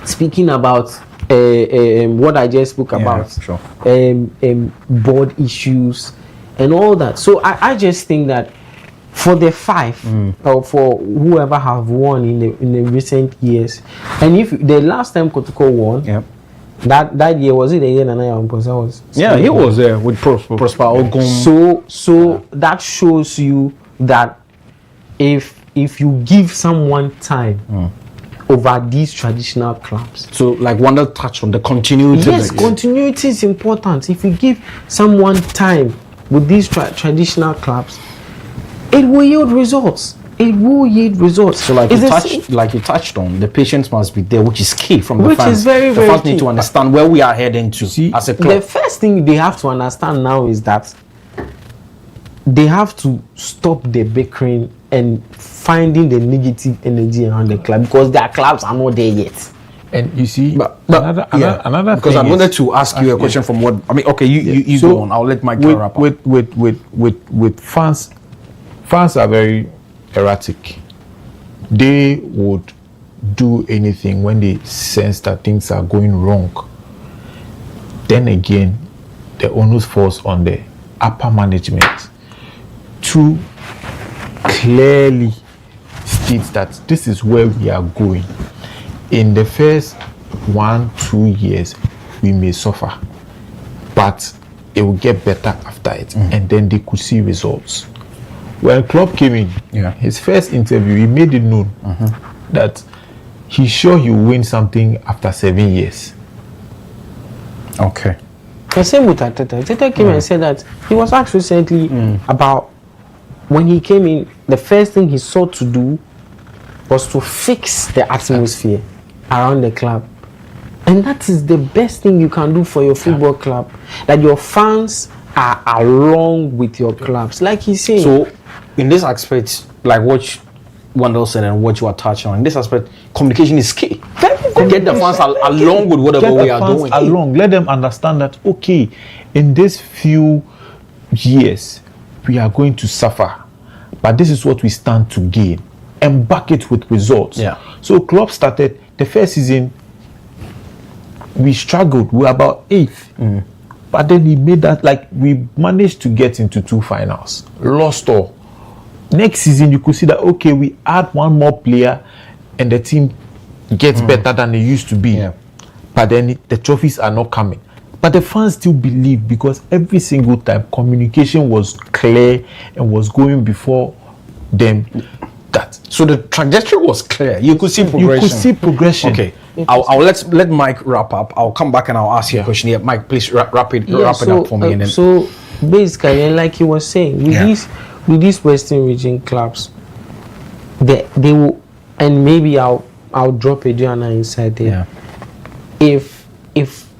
speaking about what I just spoke about, board issues and all that. So I just think that for the 5 or for whoever have won in the recent years, and if the last time Kotoko won. That year, was it the year Nana Yamposa was? Yeah, he was there with Prosper Ogum. So that shows you that if you give someone time over these traditional clubs. So like Wanda touched on the continuity. Yes, continuity is important. If you give someone time with these traditional clubs, it will yield results. So like you touched on, the patience must be there, which is key from the fans. Which is very, very the fans key. need to understand where we are heading to as a club. The first thing they have to understand now is that they have to stop the bickering and finding the negative energy around the club, because their clubs are not there yet. And you see, But another because thing I wanted to ask you a question from what I mean. Okay, you So, go on. I'll let Mike with, wrap up. with fans are very erratic. They would do anything when they sense that things are going wrong. Then again, the onus falls on the upper management to clearly state that this is where we are going. In the first 1-2 years, we may suffer, but it will get better after it, and then they could see results. When Klopp came in, his first interview, he made it known that he's sure he'll win something after 7 years. Okay. The same with Arteta. Arteta came and said that he was asked recently about when he came in, the first thing he sought to do was to fix the atmosphere around the club. And that is the best thing you can do for your football club, that your fans are along with your clubs, like he's saying. So, in this aspect, like what Wendell said and what you are touching on, in this aspect, communication is key. Get the fans along with whatever we are doing. Along, let them understand that okay, in this few years we are going to suffer, but this is what we stand to gain, and back it with results. Yeah. So Klopp started the first season. We struggled. We were about 8th, but then he made that, like, we managed to get into 2 finals. Lost all. Next season, you could see that okay, we add one more player, and the team gets better than it used to be. Yeah. But then the trophies are not coming. But the fans still believe, because every single time communication was clear and was going before them. That So the trajectory was clear. You could see progression. you could see progression. Okay. I'll let Mike wrap up. I'll come back and I'll ask you a question. Yeah, Mike, please wrap it up for me. And then So basically, like he was saying, with these Western region clubs, they will, and maybe I'll drop Adriana inside there. Yeah. If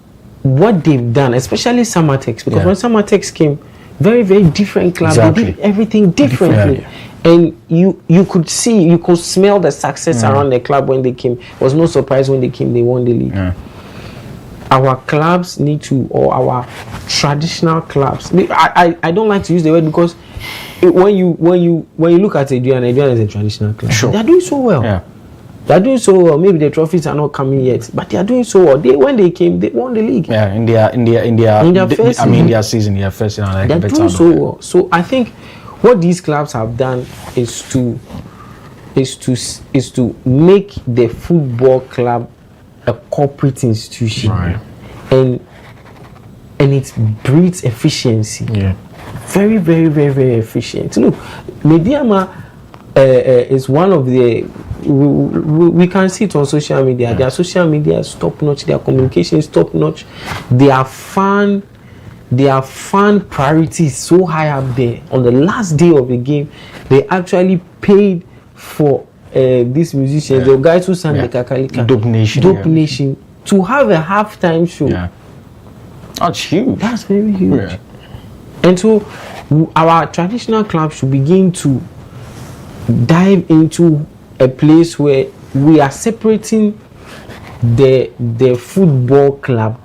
what they've done, especially Samatex, because when Samatex came, very, very different club. Exactly. They did everything differently. Yeah. And you could smell the success around the club when they came. It was no surprise when they came, they won the league. Yeah. Our clubs need to, or our traditional clubs. I don't like to use the word, because when you look at Adriana is a traditional club. Sure. They're doing so well. Yeah. They're doing so well. Maybe the trophies are not coming yet, but they are doing so well. When they came, they won the league. Yeah, in their first season, their first season, like, They're doing so well. So I think what these clubs have done is to make the football club a corporate institution, Right. and it breeds efficiency. Yeah. Very, very, very, very efficient. Look, Mediama is one of the. We can see it on social media. Yeah. Their social media is top notch. Their communication is top notch. Their fan priority is so high up there. On the last day of the game, they actually paid for these musicians, the guys who sang the Kakalika, Dope Nation, to have a halftime show. Yeah. That's huge. That's very huge. Yeah. And so our traditional clubs should begin to dive into a place where we are separating the football club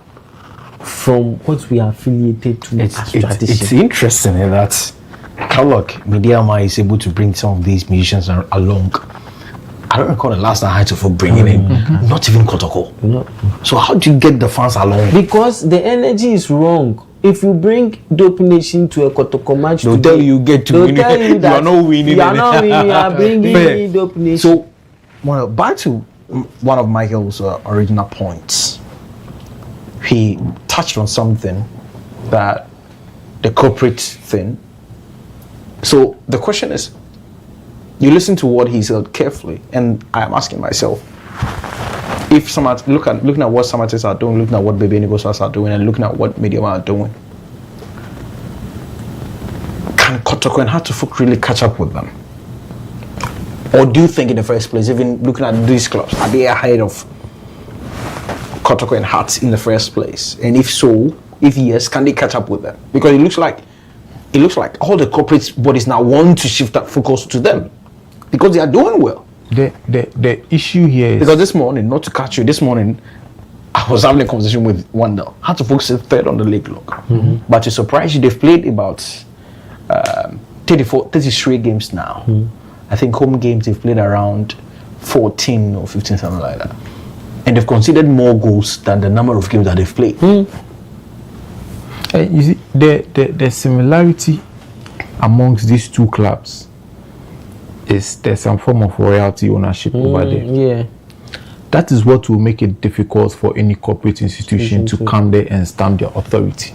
from what we are affiliated to as tradition. It's interesting that look, Mediama is able to bring some of these musicians along. I don't recall the last time I had to bringing in, not even Kotoko. No. So how do you get the fans along? Because the energy is wrong. If you bring Dope Nation to a Kotoko match, They'll tell you they'll tell you that you are not winning. You are not winning. You are bringing Fair. Dope Nation. So, well, back to one of Michael's original points. He touched on something, that the corporate thing. So the question is, you listen to what he said carefully, and I'm asking myself, if looking at what Samatex are doing, looking at what Baby Negocios are doing, and looking at what Mediama are doing, can Kotoko and Hatofuk really catch up with them? Or do you think in the first place, even looking at these clubs, are they ahead of Kotoko and Hearts in the first place? And if so, if yes, can they catch up with them? Because it looks like it looks like all the corporate bodies now want to shift that focus to them because they are doing well. The issue here is because this morning, not to catch you, this morning I was having a conversation with Wanda. Had to focus third on the league log, but to surprise you, they've played about 33 games now. I think home games they've played around 14 or 15, something like that, and they've conceded more goals than the number of games that they've played. You see, the similarity amongst these two clubs is there's some form of royalty ownership over there. Yeah. That is what will make it difficult for any corporate institution to come there and stamp their authority.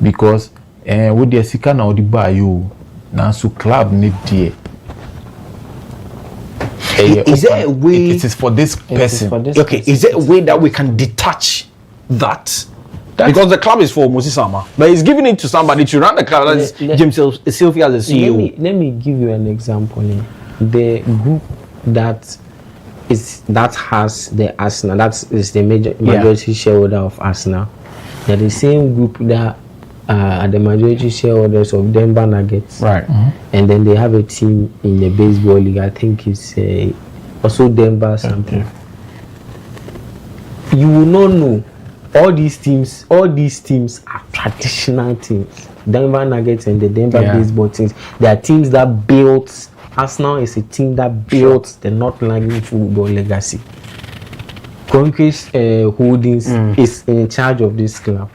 Because with the sika na odi ba you na so club need there. Is there a way it is for this person? Is there a way that we can detach that? Because the club is for Moses Sama, but he's giving it to somebody to run the club. That's James Sylvia as the CEO. Let me give you an example. The group that has the Arsenal, that is the majority shareholder of Arsenal. They're the same group that are the majority shareholders of Denver Nuggets. Right. And then they have a team in the baseball league. I think it's also Denver something. You will not know. All these teams are traditional teams. Denver Nuggets and the Denver baseball teams. They are teams that built. Arsenal is a team that built the North London football legacy. Concrete Holdings is in charge of this club,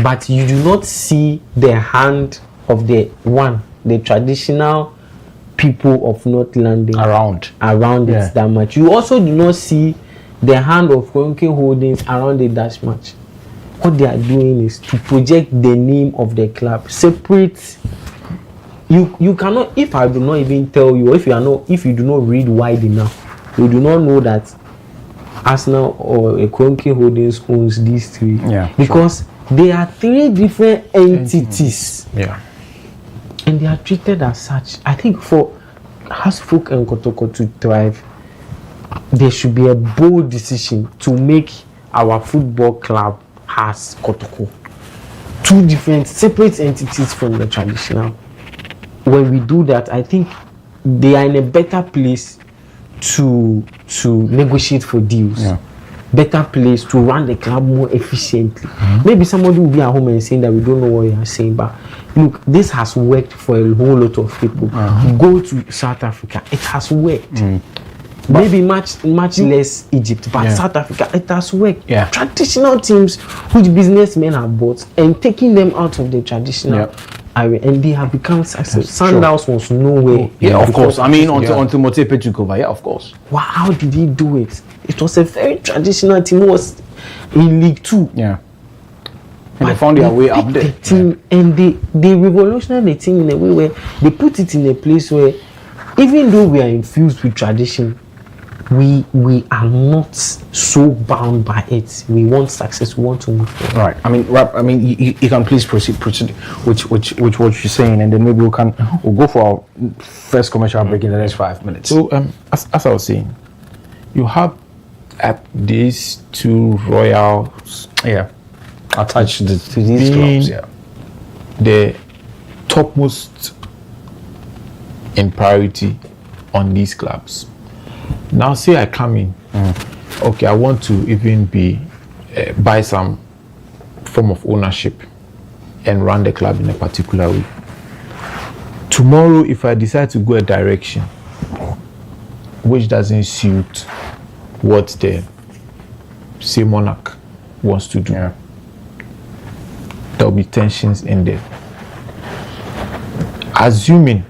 but you do not see the hand of the traditional people of North London around it that much. You also do not see the hand of Concrete Holdings around it that much. What they are doing is to project the name of the club, separate. You cannot, if I do not even tell you, if you do not read wide enough, you do not know that Arsenal or Ekow Holdings owns these three. Because they are three different entities. And they are treated as such. I think for Hasfolk and Kotoko to thrive, there should be a bold decision to make our football club as Kotoko two different separate entities from the traditional. When we do that, I think they are in a better place to negotiate for deals. Better place to run the club more efficiently. Maybe somebody will be at home and saying that we don't know what you are saying, but look, this has worked for a whole lot of people. Go to South Africa, it has worked. Maybe much less Egypt, but South Africa, it has worked. Traditional teams which businessmen have bought and taking them out of the traditional area, and they have become successful. Sundowns was nowhere. Of course. I mean, until Motepe took over. Of course. Wow, how did he do it? It was a very traditional team. It was in League 2. And they found their way up there. The team, and they revolutionized the team in a way where they put it in a place where, even though we are infused with tradition, we are not so bound by it. We want success. We want to move forward. Right. I mean, Rap. I mean, you can please proceed which what you're saying, and then maybe we'll go for our first commercial break in the next 5 minutes. So, as I was saying, you have these two royals, attached to these clubs, the topmost in priority on these clubs. Now, say I come in, okay, I want to even buy some form of ownership and run the club in a particular way. Tomorrow, if I decide to go a direction which doesn't suit what the say monarch wants to do, there'll be tensions in there. Assuming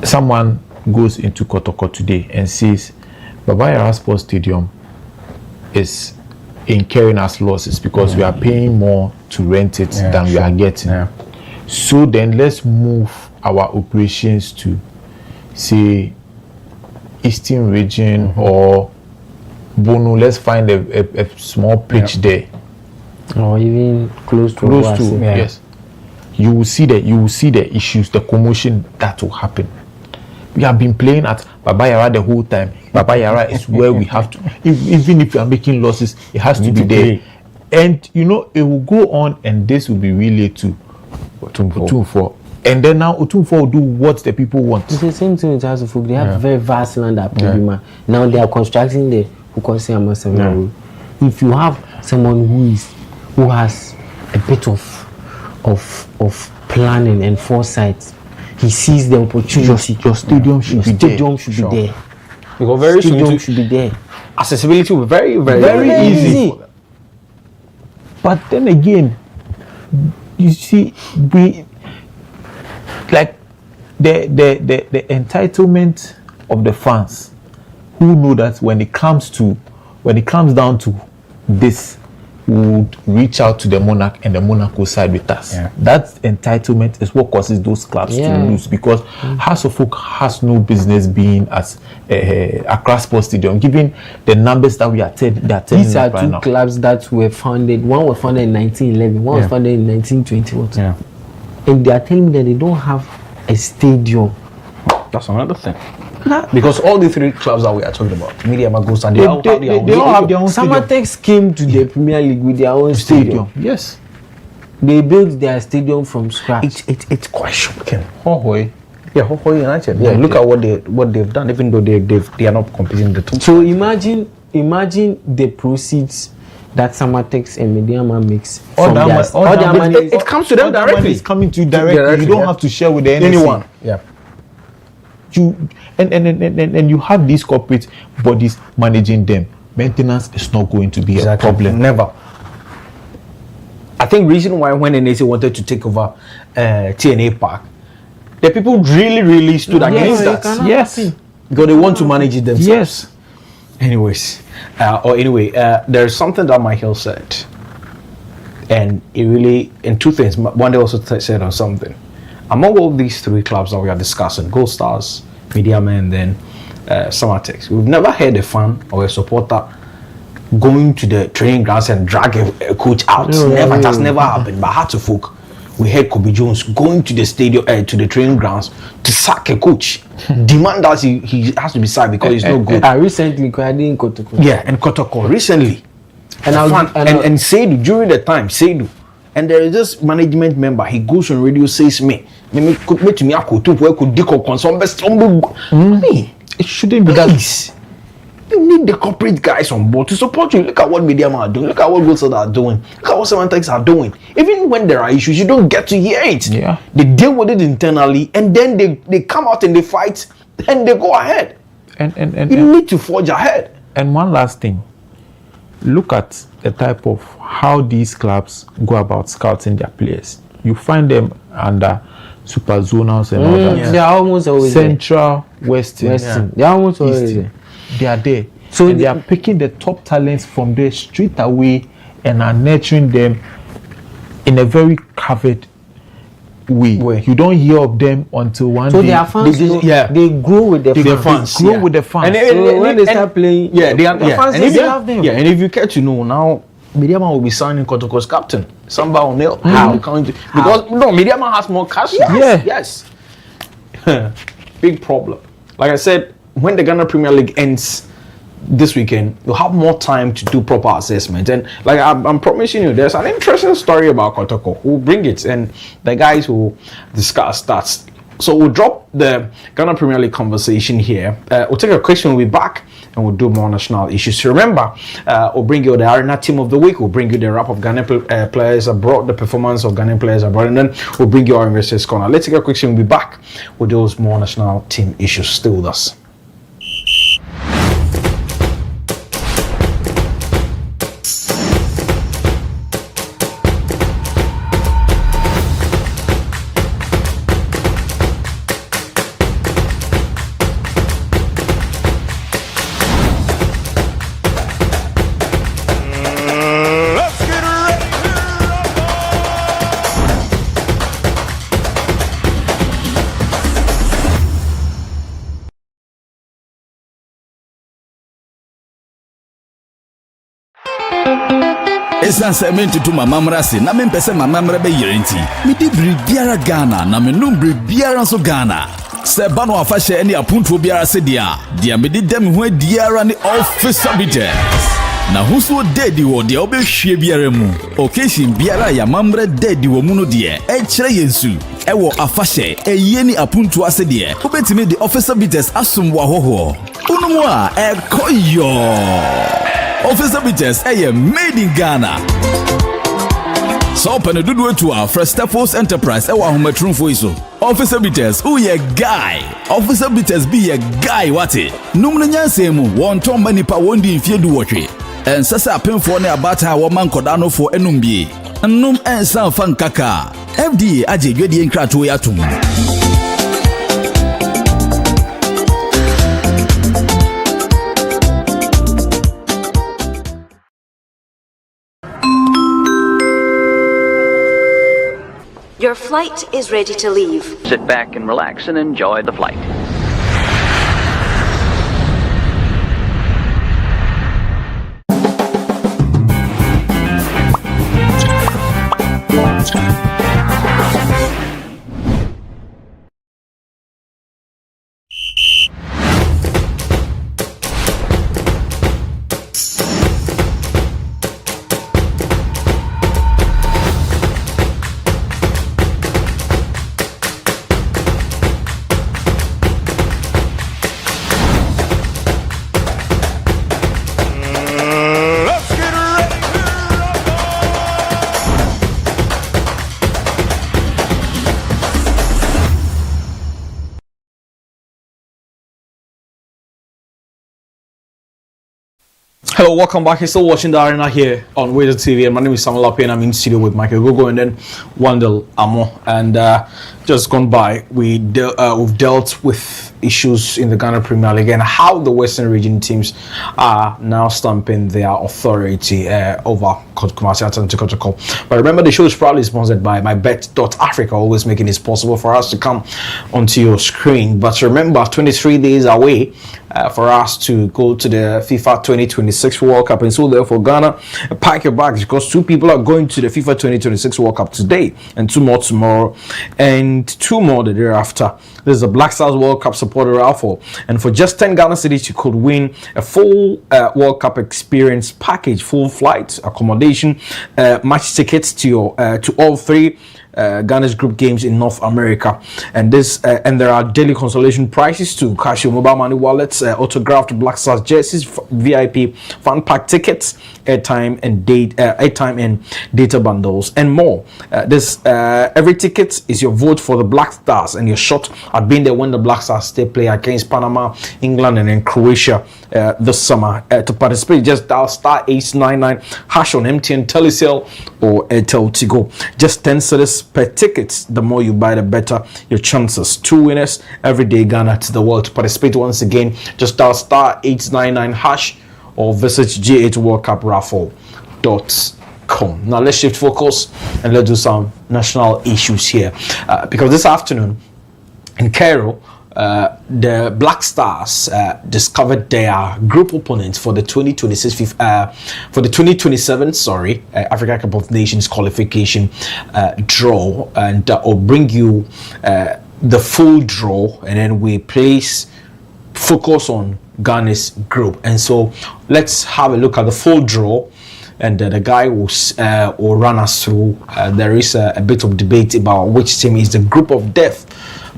someone goes into Kotoko today and says Baba Yara Sports Stadium is incurring us losses because we are paying more to rent it than we are getting. So then let's move our operations to, say, Eastern region or Bono. Let's find a small pitch there, or even close to yes. You will see the issues, the commotion that will happen. We have been playing at Baba Yara the whole time. Baba Yara is where we have to, even if we are making losses, it has to be there. And it will go on, and this will be relayed to Otumfuo. And then now Otumfuo will do what the people want. It's the same thing with House of Folk. They have very vast land at Pidima. Now they are constructing the Ekow Amoasi Appiah road. If you have someone who has a bit of planning and foresight, he sees the opportunity. Your stadium should be there. Be there. Because very Stadium soon should be there. accessibility will be very, very, Very easy. But then again, you see, we like the entitlement of the fans who know that when it comes down to this, we would reach out to the monarch and the monarch will side with us. That entitlement is what causes those clubs to lose, because House of Folk has no business being as Accra Sports Stadium, given the numbers that we are telling. These are two clubs that were founded. One was founded in 1911. One was founded in 1920. Yeah. And they are telling me that they don't have a stadium. That's another thing. Because all the three clubs that we are talking about, Media Magos, and they all have their own stadium. Samatex came to the Premier League with their own stadium. Yes. They built their stadium from scratch. It's quite shocking. Hohoi. Yeah, Hohoi United. Yeah, look at what they've done, even though they are not competing in the top. So imagine the proceeds that Samatex and Mediama makes from their money. It comes to them directly. It's coming to you directly. You don't have to share with anyone. Yeah. And you have these corporate bodies managing them. Maintenance is not going to be a problem. Never. I think reason why when NAC wanted to take over TNA Park, the people really stood against that. Yes. Because they want to manage it themselves. Yes. Anyways, there's something that Michael said, and it really, in two things. One, they also said on something. Among all these three clubs that we are discussing, Gold Stars, Media Men, then Samatex, we've never heard a fan or a supporter going to the training grounds and drag a coach out. It has never happened. But Hearts of Folk, we heard Kobe Jones going to the stadium, to the training grounds to sack a coach. Demand that he has to be sacked because he's not good. Recently, in Kotoko. Yeah, and Kotoko recently. And Seidu, during the time, Seidu. And there is this management member, he goes on radio, says me could make me could it shouldn't be that. You need the corporate guys on board to support you. Look at what Media are doing. Look at what Gold are doing. Look at what Samatex are doing. Even when there are issues, you don't get to hear it. Yeah. They deal with it internally, and then they come out and they fight, and they go ahead. And you need to forge ahead. And one last thing. Look at the type of how these clubs go about scouting their players. You find them under super zonals and all that. Yeah. They are almost always Central, Western. Yeah. They are almost always there. They are there. So they are picking the top talents from there straight away and are nurturing them in a very covered way. You don't hear of them until one day. So their fans, they grow with the fans. They grow with the fans. And when they start playing, the fans and love them. Yeah, and if you care to know now, Mediama will be signing Kotoko's captain. Samba O'Neil. Because Mediama has more cash. Yes. Big problem. Like I said, when the Ghana Premier League ends this weekend, you'll have more time to do proper assessment. And like I'm promising you, there's an interesting story about Kotoko. We'll bring it, and the guys will discuss that. So we'll drop the Ghana Premier League conversation here. We'll take a question, we'll be back, and we'll do more national issues. So remember, we'll bring you the Arena Team of the Week, we'll bring you the wrap of Ghanaian players abroad, the performance of Ghanaian players abroad, and then we'll bring you our Investors Corner. Let's take a question, we'll be back with those more national team issues. Stay with us. Esan se menti tu mamamra se na me pese mamamra be yerenti me di biara Ghana na me num biara so Ghana se ba no afa hye ne apunto biara se dia me di dem ho diara ne officer bites Na huso dedi wo de obehwie biara mu. Occasion biara ya mamre dedi wo mu no de echire yensu. Ewo afahye eyeni apuntu ase de. Obetimi de officer bitters asum wo hoho. Unumu a ekoyo. Officer bitters made in Ghana. So open a dudu to our first Step Force Enterprise. Ewa humetrum for iso. Officer bitters, who ye guy? Officer bitters be a guy wati. Numne nyansemu won tomba nipa wondi infiedu watwe. En sasa penfo ne abata wo man kodano for enumbie. Num ensan fan kaka. FDA aje dwedi nkrato ya tum. Your flight is ready to leave. Sit back and relax and enjoy the flight. Hello, welcome back. You're still watching the arena here on WoezorTV, and my name is Samuel Appiah, and I'm in studio with Ekow and then Wendell Amo. And just gone by, we've dealt with issues in the Ghana Premier League and how the Western region teams are now stamping their authority over Ekow Amoasi Appiah. But remember, the show is proudly sponsored by MyBet.Africa, always making it possible for us to come onto your screen. But remember, 23 days away for us to go to the FIFA 2026 World Cup, and so therefore Ghana, pack your bags, because 2 people are going to the FIFA 2026 World Cup today, and 2 more tomorrow, and 2 more the day after. This is a Black Stars World Cup supporter raffle, and for just 10 Ghana cedis, you could win a full World Cup experience package, full flight, accommodation, match tickets to your to all 3 Ghana's group games in North America, and there are daily consolation prizes to cash your mobile money wallets, autographed Black Stars jerseys, VIP fan pack tickets, airtime and data bundles, and more. Every ticket is your vote for the Black Stars and your shot at being there when the Black Stars play against Panama, England, and then Croatia this summer. To participate, just dial *899# on MTN, Telecel, or Airtel Tigo. Just 10 cedis per ticket. The more you buy, the better your chances. 2 winners every day. Ghana to the world. To participate once again, just dial *899# or visit G8worldcupraffle.com. Now let's shift focus and let's do some national issues here, because this afternoon in Cairo, the Black Stars discovered their group opponents for the 2027 Africa Cup of Nations qualification draw, and I'll bring you the full draw, and then we focus on Ghana's group. And so let's have a look at the full draw, and the guy will run us through. There is a bit of debate about which team is the group of death,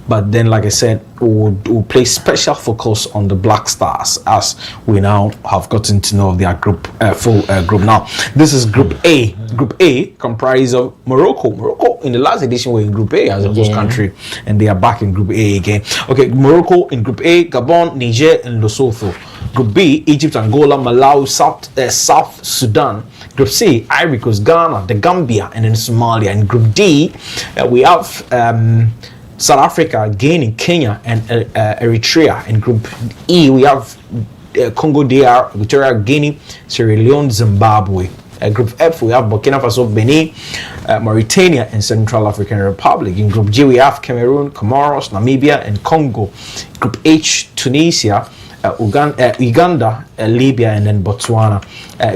but then, like I said, we'll place special focus on the Black Stars, as we now have gotten to know their group, full group. Now, this is Group A. Group A comprises of Morocco. Morocco in the last edition were in Group A as a host country, and they are back in Group A again. Okay, Morocco in Group A, Gabon, Niger, and Lesotho. Group B, Egypt, Angola, Malawi, South Sudan. Group C, Ivory Coast, Ghana, the Gambia, and then Somalia. In Group D, we have South Africa, Guinea, Kenya, and Eritrea. In Group E, we have Congo DR, Equatorial Guinea, Sierra Leone, Zimbabwe. Group F, we have Burkina Faso, Benin, Mauritania, and Central African Republic. In Group G, we have Cameroon, Comoros, Namibia, and Congo. Group H, Tunisia, Uganda, Libya, and then Botswana.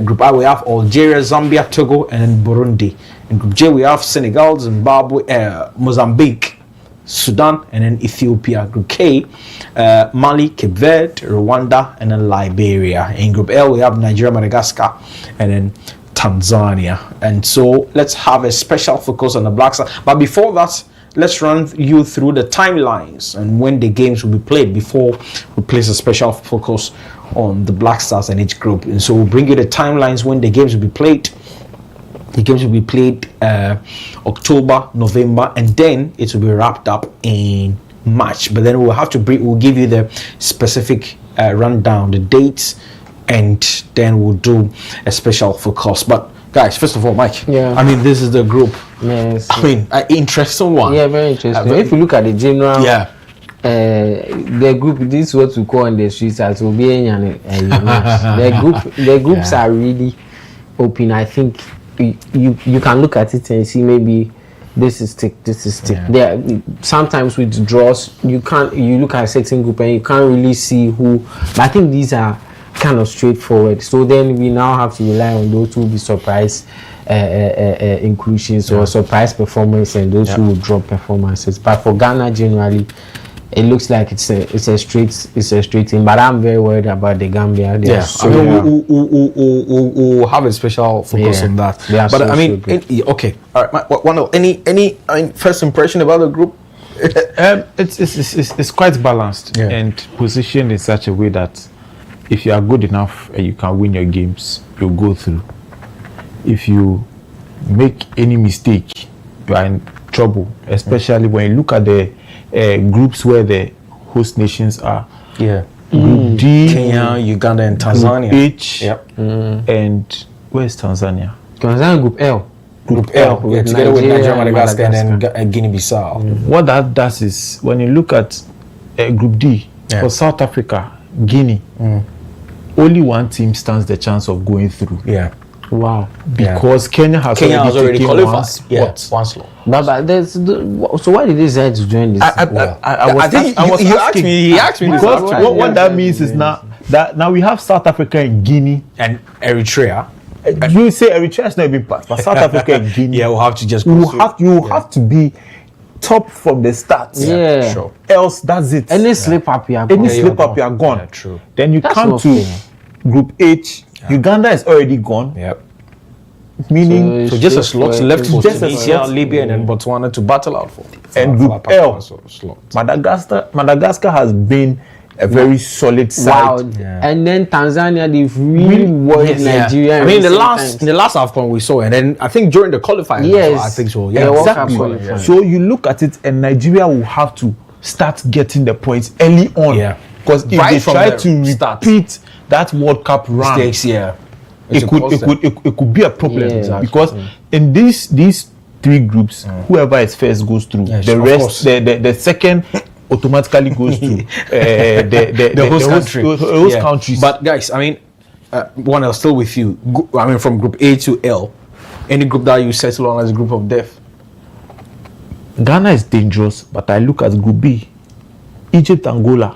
Group I, we have Algeria, Zambia, Togo, and then Burundi. In Group J, we have Senegal, Zimbabwe, Mozambique, Sudan, and then Ethiopia. Group K, Mali, Cape Verde, Rwanda, and then Liberia. In Group L, we have Nigeria, Madagascar, and then Tanzania. And so let's have a special focus on the Black Stars. But before that, let's run you through the timelines and when the games will be played before we place a special focus on the Black Stars and each group. And so we'll bring you the timelines when the games will be played. The games will be played October, November, and then it will be wrapped up in March. But then we'll give you the specific rundown, the dates, and then we'll do a special focus. But guys, first of all, Mike, I mean, this is the group. Yes. I mean, interesting one. Yeah, very interesting. If you look at the general, the group, this is what we call in the streets as Obieng and the groups are really open. I think you can look at it and see maybe this is thick. There sometimes with draws you look at a certain group and you can't really see who, but I think these are kind of straightforward. So then we now have to rely on those who will be surprise inclusions or surprise performance, and those who will drop performances. But for Ghana generally, it looks like it's a straight thing. But I'm very worried about the Gambia. We'll have a special focus on that. But I mean, okay, all right. Any first impression about the group? It's quite balanced and positioned in such a way that if you are good enough and you can win your games, you'll go through. If you make any mistake, you are in trouble, especially when you look at the groups where the host nations are. Group D, Kenya, Uganda, and Tanzania. Group H, and where's Tanzania? Tanzania Group L. Group L, together with Nigeria, Madagascar, and then Guinea-Bissau. What that does is, when you look at Group D, for South Africa, Guinea, only one team stands the chance of going through. Wow. Because Kenya has already qualified. One slot. But there's so why did they decide to join this? I think he asked me because what that means is now we have South Africa and Guinea and Eritrea. You say Eritrea is not even passed, but South Africa and Guinea. We'll have to just you have to be top from the start. Sure. Else that's it. Any slip up you are gone. True. Then you come to Group H. Uganda is already gone. Meaning, so just a slot left for Tunisia, Libya, and then Botswana to battle out for. And Group L, Madagascar has been a very solid side. And then Tanzania, they've really worried Nigeria. I mean, in the last AFCON we saw, and then I think during the qualifying, I think so. Exactly. So you look at it, and Nigeria will have to start getting the points early on. Because if they try to repeat that World Cup run, it could be a problem. Because in these three groups, whoever is first goes through. The rest, the second automatically goes to the host countries. But guys, I mean, one else still with you. I mean, from Group A to L, any group that you settle on as a group of death. Ghana is dangerous, but I look at Group B, Egypt, Angola.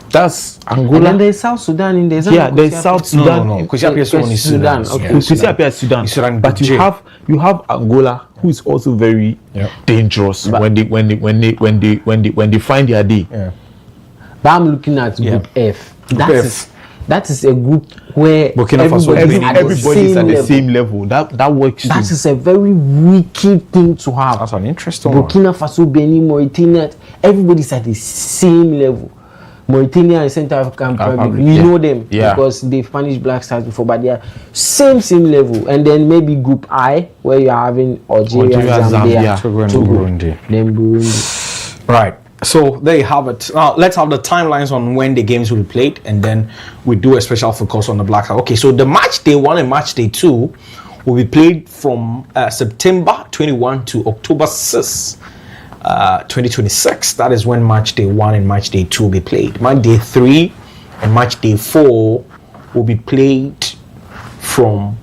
That's Angola. And then there's South Sudan in there. There's South Sudan. No. Kwesi is Sudan. Kwesi Appiah is Sudan. But you have Angola, who is also very dangerous when they find their day. But I'm looking at Group F. That is a group where everybody's at the same level. That works. That is a very wicked thing to have. That's an interesting one. Burkina Faso, Benin, Mauritania, everybody's at the same level. Mauritania and Central African Republic, you know them because they've punished Black Stars before, but they are same level. And then maybe Group I, where you are having Algeria, Zambia, Togo, then Burundi. Right. So there you have it. Now let's have the timelines on when the games will be played, and then we do a special focus on the Black Stars. Okay, so the match day 1 and match day 2 will be played from September 21 to October 6. 2026. That is when match day 1 and match day 2 will be played. Match day 3 and match day 4 will be played from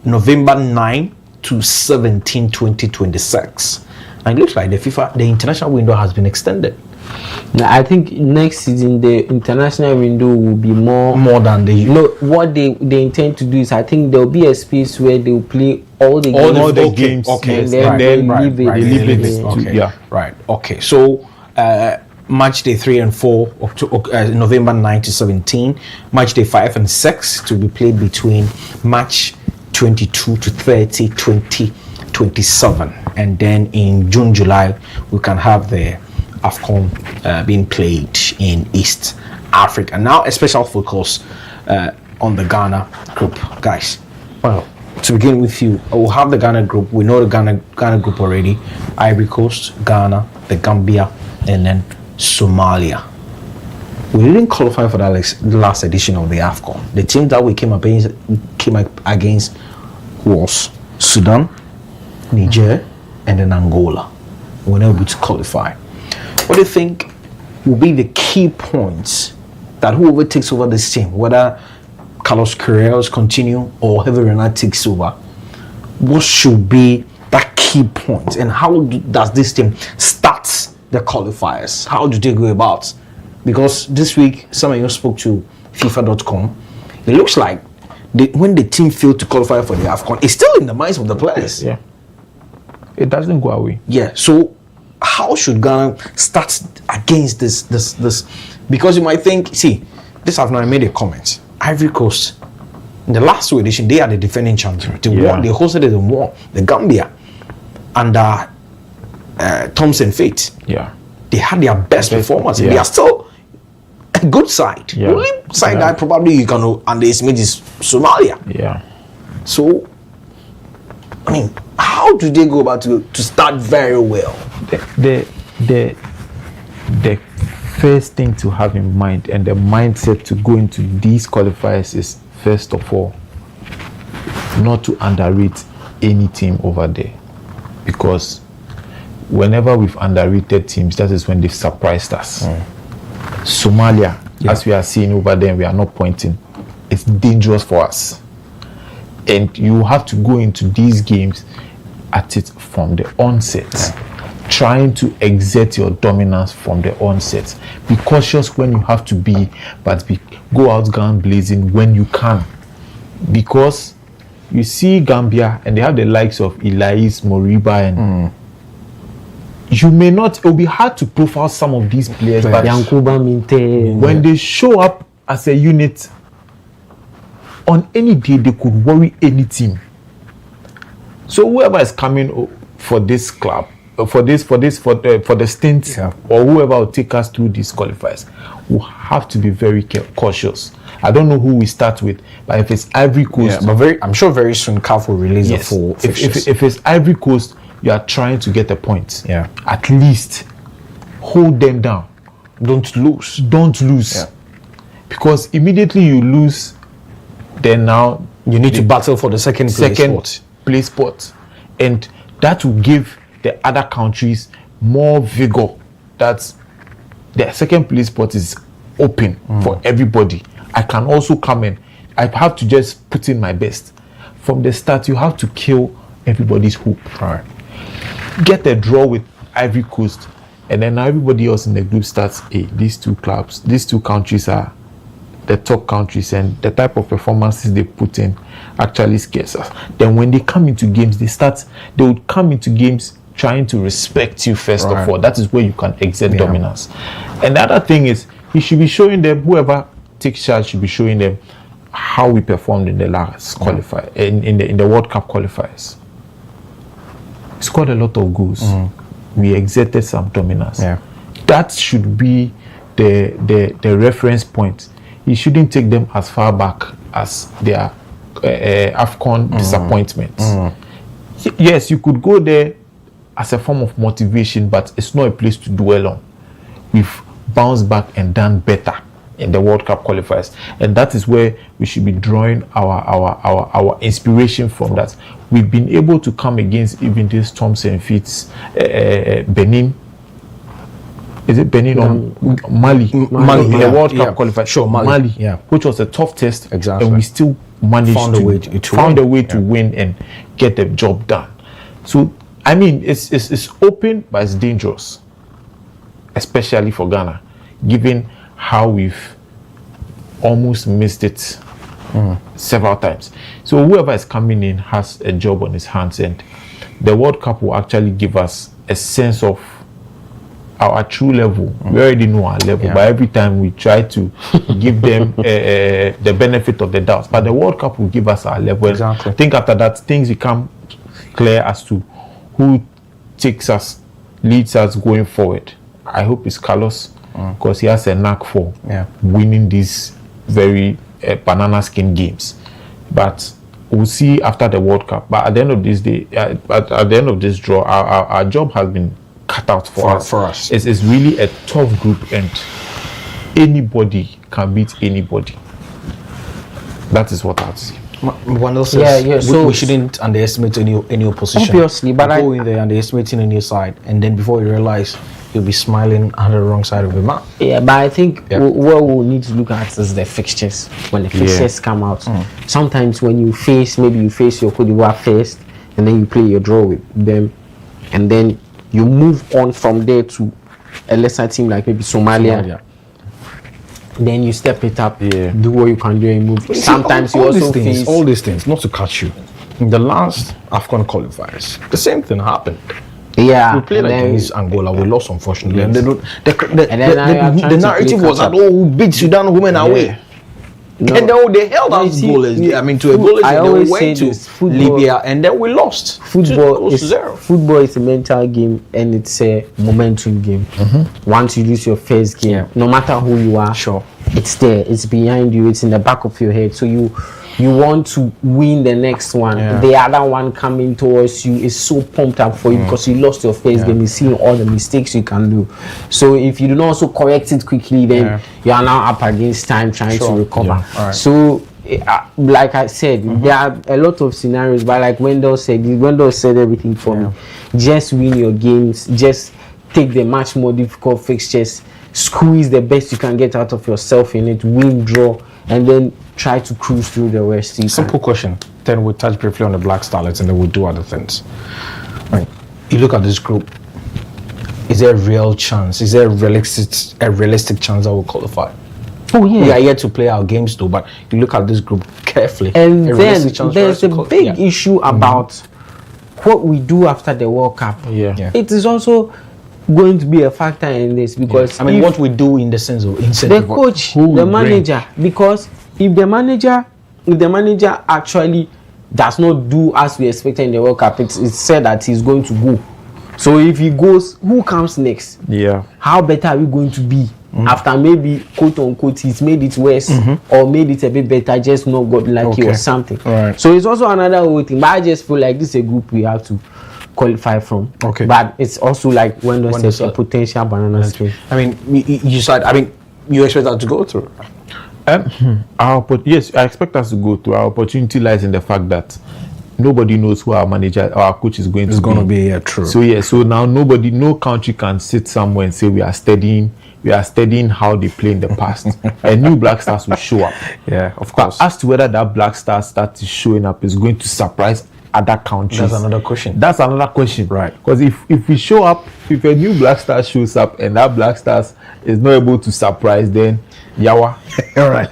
November 9 to 17, 2026. And it looks like the international window has been extended. I think next season the international window will be more than the what they intend to do is I think there will be a space where they will play all the games, and then leave it. They leave it. Okay. Yeah. Right. Okay. So match day 3 and 4 November 9 to 17, match day 5 and 6 to be played between March 22 to 30 2027, and then in June July we can have the AFCON being played in East Africa. Now a special focus on the Ghana group, guys. Well, to begin with you, we'll have the Ghana group. We know the Ghana group already: Ivory Coast, Ghana, the Gambia, and then Somalia. We didn't qualify for that last edition of the AFCON. The team that we came up against was Sudan, Niger, and then Angola. We were not able to qualify. What do you think will be the key points that whoever takes over this team, whether Carlos Queiroz continue or Hervé Renard takes over, what should be that key point, and how does this team start the qualifiers? How do they go about? Because this week, some of you spoke to FIFA.com. It looks like when the team failed to qualify for the AFCON, it's still in the minds of the players. Yeah. It doesn't go away. Yeah. So how should Ghana start against this? Because you might think, see, this afternoon I made a comment. Ivory Coast, in the last two edition, they are the defending champion. They won. They hosted it and won. The Gambia under Thompson Fate. Yeah. They had their best performance. Yeah. They are still a good side. Yeah. Only side that probably you can underestimate is Somalia. Yeah. So, I mean, how do they go about to start very well? The first thing to have in mind and the mindset to go into these qualifiers is, first of all, not to underrate any team over there, because whenever we've underrated teams, that is when they've surprised us. Somalia, as we are seeing over there, we are not pointing, it's dangerous for us, and you have to go into these games at it from the onset, trying to exert your dominance from the onset. Be cautious when you have to be, but go out gun blazing when you can, because you see Gambia and they have the likes of Elais, Moriba, and you may not, it will be hard to profile some of these players, but Yankuba Minte, when they show up as a unit on any day, they could worry any team. So whoever is coming for this club, for the stint, or whoever will take us through these qualifiers, will have to be very cautious. I don't know who we start with, but if it's Ivory Coast, I'm sure very soon CAF will release the full fixtures. If it's Ivory Coast, you are trying to get a point. Yeah. At least hold them down. Don't lose. Yeah. Because immediately you lose, then now you need to battle for the second place spot, and that will give the other countries more vigor. That the second place spot is open for everybody. I can also come in. I have to just put in my best. From the start, you have to kill everybody's hope. Right. Get a draw with Ivory Coast, and then everybody else in the group starts, hey, these two countries are the top countries, and the type of performances they put in actually scares us. Then when they come into games, they would come into games trying to respect you first of all. That is where you can exert dominance. And the other thing is, he should be showing them, whoever takes charge should be showing them how we performed in the last qualifier, in the World Cup qualifiers. We scored a lot of goals. We exerted some dominance. That should be the reference point. He shouldn't take them as far back as their AFCON disappointments. Yes, you could go there as a form of motivation, but it's not a place to dwell on. We've bounced back and done better in the World Cup qualifiers, and that is where we should be drawing our inspiration from. That we've been able to come against even this Thompson Fitz, Benin. Is it Benin or Mali? Mali, in the World Cup qualifiers. Sure, Mali. Which was a tough test, exactly, and we still managed found a way to win and get the job done. So I mean, it's open, but it's dangerous. especially for Ghana, given how we've almost missed it several times. So whoever is coming in has a job on his hands, and the World Cup will actually give us a sense of our true level. We already know our level, but every time we try to give them the benefit of the doubt. But the World Cup will give us our level. Exactly. I think after that, things become clear as to who takes us, leads us going forward. I hope it's Carlos, because he has a knack for winning these very banana skin games. But we'll see after the World Cup. But at the end of this day, at the end of this draw, our job has been cut out for us. It's really a tough group, and anybody can beat anybody. That is what I'd say. Wendell says so we shouldn't underestimate any opposition. Obviously, but go in there underestimating any side, and then before you realize, you'll be smiling on the wrong side of the map. Yeah, but I think what we'll need to look at is the fixtures. When the fixtures come out, sometimes when you face your Cote d'Ivoire first, and then you play your draw with them, and then you move on from there to a lesser team like maybe Somalia. Then you step it up, do what you can do and move. Sometimes you also face all these things, not to catch you. In the last AFCON qualifiers, the same thing happened. Yeah, we played against Angola, we lost unfortunately. And the narrative was that we beat Sudan women away. No. And they held us goalless. I mean, to a goalless, and then we went to Libya, and then we lost. Football is a mental game, and it's a momentum game. Once you lose your first game, no matter who you are, it's there, it's behind you, it's in the back of your head. So you want to win the next one. The other one coming towards you is so pumped up for you because you lost your first game. You see all the mistakes you can do. So if you do not also correct it quickly, then you are now up against time trying to recover. So like I said, there are a lot of scenarios, but like Wendell said everything for me. Just win your games, just take the much more difficult fixtures, squeeze the best you can get out of yourself in it, win, draw, and then try to cruise through the rest. Simple question. Then we'll touch briefly on the Black Starlets, and then we'll do other things. Right. You look at this group. Is there a real chance? Is there a realistic chance that we'll qualify? Oh yeah. We are yet to play our games though, but you look at this group carefully. And then there's a big issue about what we do after the World Cup. It is also going to be a factor in this because I mean, what we do in the sense of the coach, the manager, because if the manager actually does not do as we expected in the World Cup, it's said that he's going to go. So if he goes, who comes next? How better are we going to be after maybe quote unquote he's made it worse or made it a bit better, just not got lucky or something. So it's also another whole thing. But I just feel like this is a group we have to qualify from. But it's also like when there's a potential banana skin. I mean, you said. I mean, you expect that to go through. Yes, I expect us to go through. Our opportunity lies in the fact that nobody knows who our manager, our coach is going to be. True. So now no country can sit somewhere and say we are studying how they play in the past. And new Black Stars will show up. Of course. But as to whether that Black Star starts showing up is going to surprise other countries, that's another question. Right? Because if we show up, if a new Black Star shows up and that Black Stars is not able to surprise, then yawa. All right.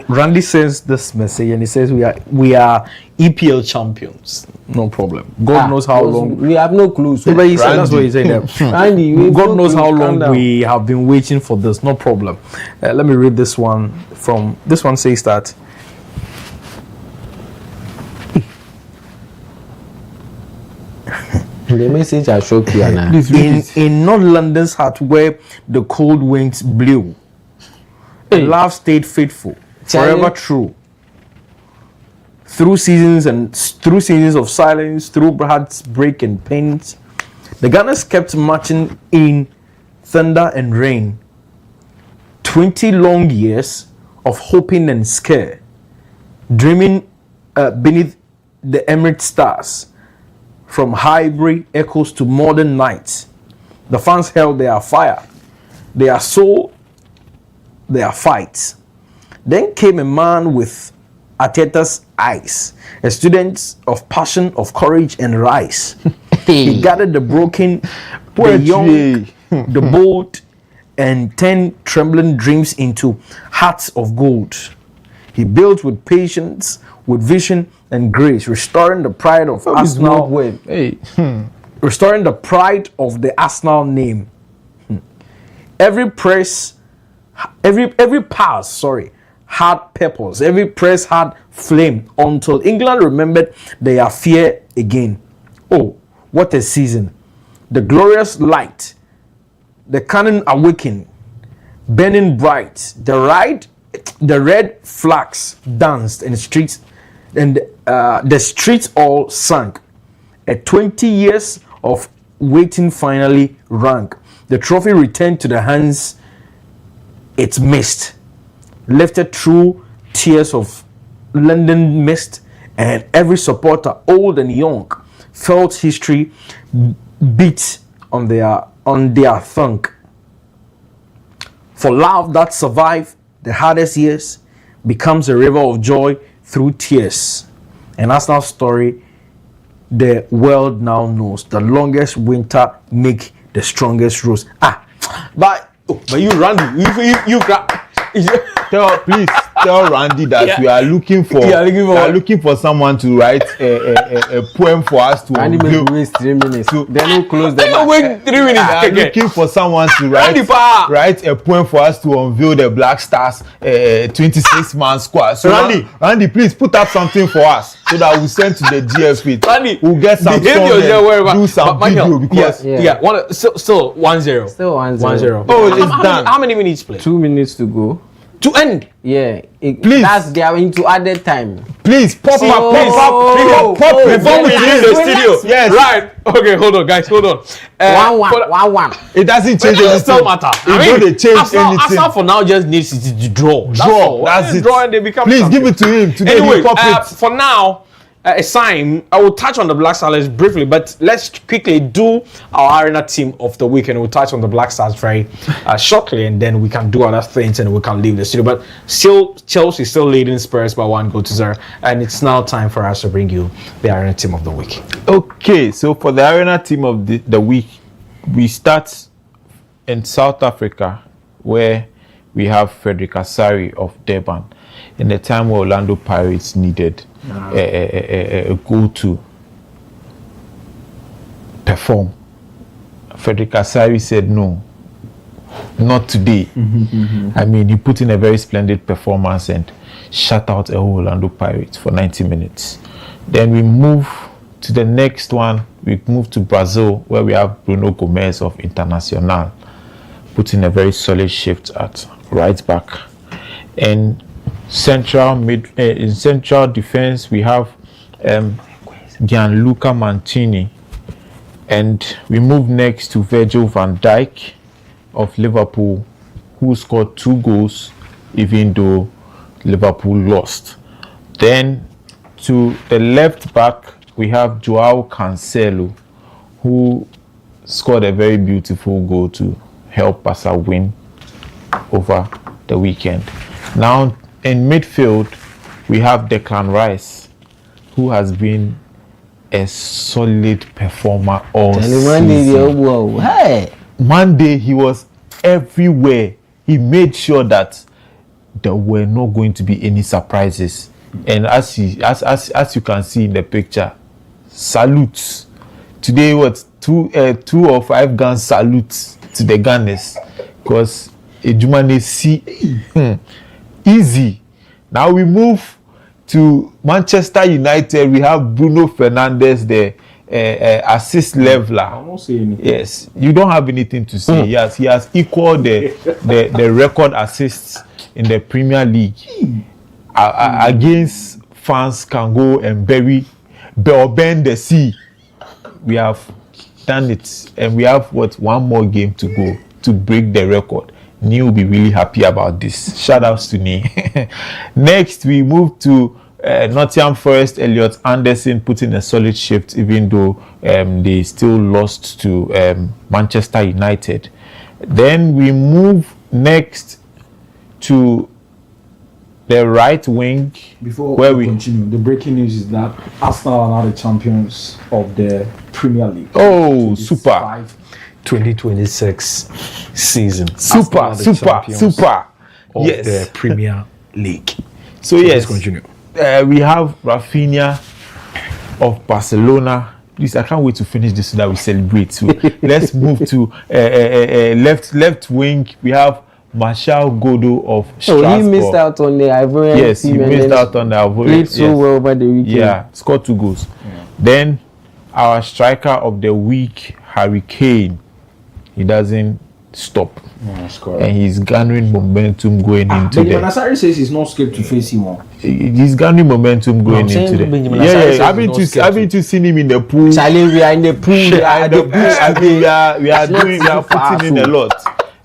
Randy sends this message and he says we are EPL champions. No problem. God knows how long. We have no clue. So but he said, that's what he said there. Randy, God knows how long we have been waiting for this. No problem. Let me read this one. This one says that the message I showed you now. In North London's heart where the cold winds blew, love stayed faithful, forever true. Through seasons of silence, through heartbreak and pains, the Gunners kept marching in thunder and rain. 20 long years of hoping and scare, dreaming beneath the emerald stars. From Highbury echoes to modern nights, the fans held their fire, their soul, their fights. Then came a man with Arteta's eyes, a student of passion, of courage and rise. He gathered the broken, the young, the bold, and turn trembling dreams into hearts of gold. He built with patience, with vision and grace, restoring the pride of Arsenal. Restoring the pride of the Arsenal name. Every pass, had purpose. Every press had flame until England remembered their fear again. Oh, what a season! The glorious light, the cannon awakened, burning bright. The red flags danced in the streets, and the streets all sank. 20 years of waiting finally rang. The trophy returned to the hands it missed, lifted through tears of London mist, and every supporter, old and young, felt history beat on their tongue. For love that survived the hardest years becomes a river of joy through tears. And Arsenal's story, the world now knows. The longest winter make the strongest rose. But you Randy, you Please tell Randy that we are looking for someone to write a poem for us to Randy may waste 3 minutes. Then we'll close the wait 3 minutes. I'm looking for someone to write a poem for us to unveil the Black Stars 26-man squad. So Randy, please put up something for us so that we'll send to the GFP. Randy, we'll get some song and do some video because still 1-0. Still 1-0. Oh, it's done. How many minutes play? 2 minutes to go. To end. Yeah. Please. That's going into added time. Please pop up Before we leave the studio. Yes. Right. Okay, hold on, guys. Hold on. 1-1. It doesn't change It anything. still matter. It don't change anything. Arsenal for now just needs to draw. That's it. Draw and they become Please champions. give it to him. Today Anyway, he pop it. for now, a sign. I will touch on the Black Stars briefly, but let's quickly do our arena team of the week, and we'll touch on the Black Stars very shortly, and then we can do other things and we can leave the studio. But still, Chelsea is still leading Spurs by 1-0, and it's now time for us to bring you the arena team of the week. Okay, so for the arena team of the week, we start in South Africa, where we have Frederick Asari of Durban, in the time where Orlando Pirates needed a goal to perform. Frederick Asari said no, not today. I mean, he put in a very splendid performance and shut out a whole Orlando Pirates for 90 minutes. Then we move to the next one. We move to Brazil, where we have Bruno Gomes of Internacional, putting a very solid shift at right back. And in central defense, we have Gianluca Mancini, and we move next to Virgil van Dijk of Liverpool, who scored 2 goals even though Liverpool lost. Then to the left back, we have Joao Cancelo, who scored a very beautiful goal to help Barca win over the weekend. Now in midfield, we have Declan Rice, who has been a solid performer all season. Hey. Monday, he was everywhere. He made sure that there were not going to be any surprises. And as you can see in the picture, salutes. Today, what 2 or 5 guns salutes to the Gunners, because Ejumane see easy. Now we move to Manchester United. We have Bruno Fernandes, the assist leveler. Yes, you don't have anything to say. Yes, he has equaled the record assists in the Premier League. Against fans can go and bend the sea. We have done it, and we have one more game to go to break the record. Nee will be really happy about this. Shout outs to Nee. Next, we move to Nottingham Forest. Elliot Anderson put in a solid shift, even though they still lost to Manchester United. Then we move next to the right wing. Before we continue, the breaking news is that Arsenal are now the champions of the Premier League. Oh, super. 2026 season. Super. Of the Premier League. So let's continue. We have Rafinha of Barcelona. Please, I can't wait to finish this so that we celebrate. So let's move to left wing. We have Martial Godo of Strasbourg. Oh, he missed out on the Ivorian team. Yes, he missed out on the Ivorian. Played so well over the weekend. Yeah, scored 2 goals. Yeah. Then our striker of the week, Harry Kane. He doesn't stop. And he's garnering momentum going into the... Benjamin Asari says he's not scared to face him on. He's garnering momentum going into the... I've been to see him in the pool. Charlie, we are in the pool. We are putting in a lot.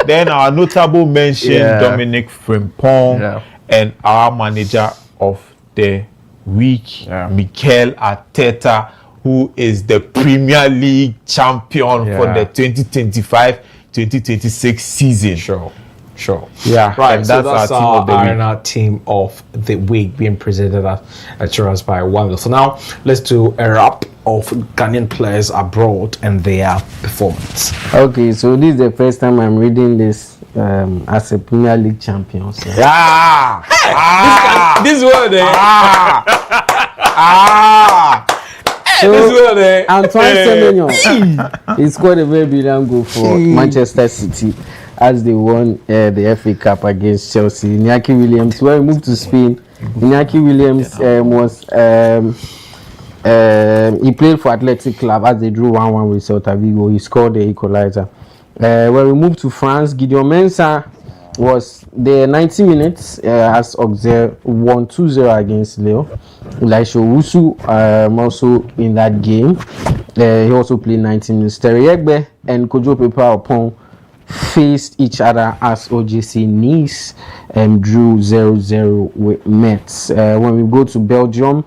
Then our notable mention, Dominic Frimpong, and our manager of the week, Mikel Arteta, who is the Premier League champion for the 2025-2026 season. Sure. Yeah, right. And so that's our team of the week being presented at us by Wando. So now let's do a wrap of Ghanaian players abroad and their performance. Okay, so this is the first time I'm reading this as a Premier League champion. So. This word, Antoine Semenyo, he scored a very brilliant goal for Manchester City as they won the FA Cup against Chelsea. Iñaki Williams, when we moved to Spain, Iñaki Williams he played for Athletic Club as they drew 1-1 with Celta Vigo. He scored the equalizer. When we moved to France, Gideon Mensah was the 90 minutes as Auxerre won 2-0 against Lille. Elisha Owusu also in that game. He also played 90 minutes. Terry Egbe and Kojo Pepa Opon faced each other as OGC Nice drew 0-0 with Metz. When we go to Belgium,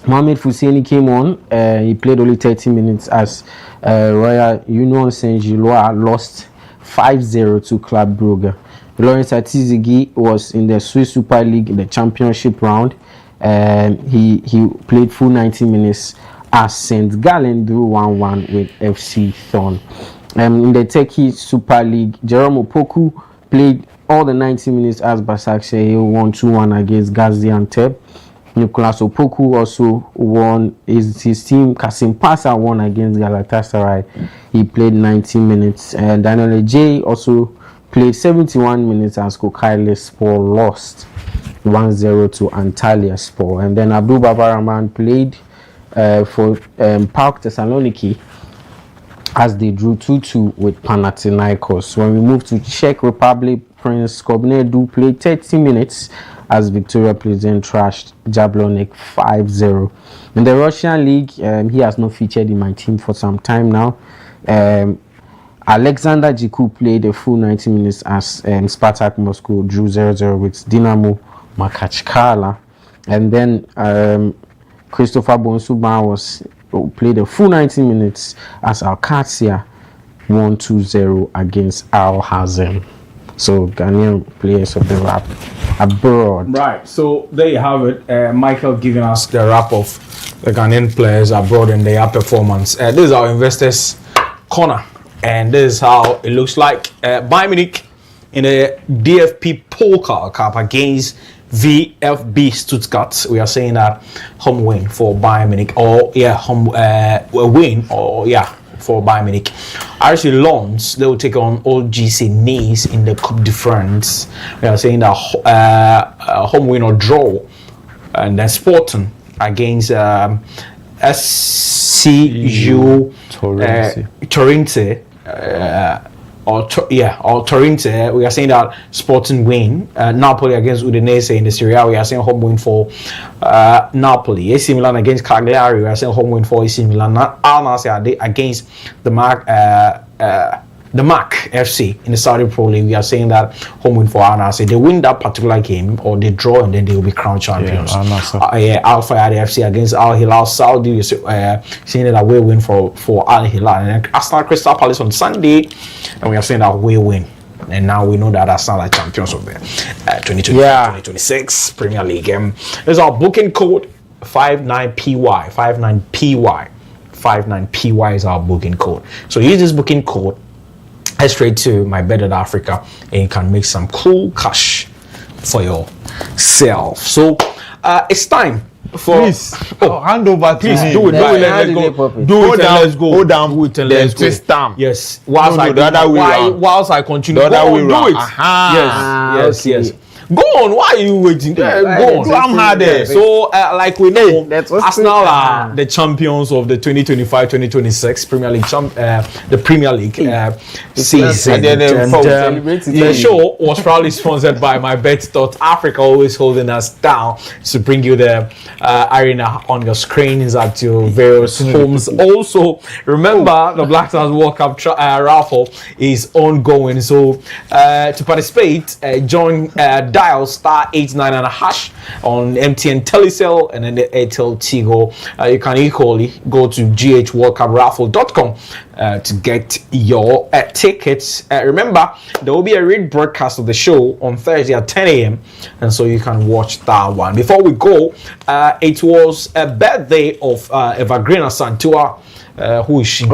Mohamed Fousseini came on. He played only 30 minutes as Royal Union Saint-Gilloise lost 5-0 to Club Brugge. Lawrence Atizigi was in the Swiss Super League in the championship round. He played full 90 minutes as St. Gallen drew 1-1 with FC Thorn. In the Turkey Super League, Jerome Opoku played all the 90 minutes as Başakşehir won 2-1 against Gaziantep. Nicolas Opoku also won his team. Kasim Pasa won against Galatasaray. He played 90 minutes. And Daniel J also played 71 minutes as Kocaelispor lost 1-0 to Antalyaspor. And then Abdul Babaraman played for PAOK Thessaloniki as they drew 2-2 with Panathinaikos. When we move to Czech Republic, Prince Kobnedu played 30 minutes as Victoria Plzeň trashed Jablonec 5-0. In the Russian league, he has not featured in my team for some time now. Alexander Jiku played a full 90 minutes as Spartak Moscow drew 0-0 with Dinamo Makhachkala. And then Christopher Bonsuban played a full 90 minutes as Alcatia won 2-0 against Al Hazem. So Ghanaian players of the wrap abroad. Right. So there you have it. Michael giving us the wrap of the Ghanaian players abroad and their performance. This is our investors' corner, and this is how it looks like. Bayern Munich in the DFB Pokal Cup against VfB Stuttgart. We are saying that home win for Bayern Munich, or home win, or for Bayern Munich. RC Lens, they will take on OGC Nice in the Coupe de France. We are saying that home win or draw. And then Sporting against SCU Torrente. Or Torrente. We are saying that Sporting win. Napoli against Udinese in the Serie A. We are saying home win for Napoli. AC Milan against Cagliari. We are saying home win for AC Milan. Al Nassr against the MAC FC in the Saudi Pro League. We are saying that home win for Al Nassr. They win that particular game or they draw, and then they will be crowned champions. Al Fayed FC against Al Hilal Saudi. We are saying that away win for Al Hilal. And then Arsenal Crystal Palace on Sunday, and we are saying that away win. And now we know that Arsenal are champions of the 2026 Premier League. This is our booking code 59PY. PY is our booking code. So use this booking code, head straight to My Bedded Africa, and you can make some cool cash for yourself. So it's time for hand over. please to do it. me. Let's go. Do it and let's go. Hold down. Do it and Then let's go. twist them. Yes. Whilst No, I the other way round. whilst I continue. The other Go way on, round. do it. Aha. Yes. Okay. Yes. Go on. Why are you waiting? Go on. Do I'm hard there. So, like we know, that's what's Arsenal quick. are the champions of the 2025-2026 Premier League, the Premier League season. And then The show was proudly sponsored by MyBet.Africa, always holding us down to bring you the arena on your screens at your various homes. Also, remember the Black Stars World Cup raffle is ongoing. So, to participate, join dial *891# on MTN Telecel and then the Airtel Tigo. You can equally go to ghworldcupraffle.com to get your tickets. Remember, there will be a rebroadcast of the show on Thursday at 10 a.m. and so you can watch that one. Before we go, it was a birthday of Evergreen Santua. Who is she?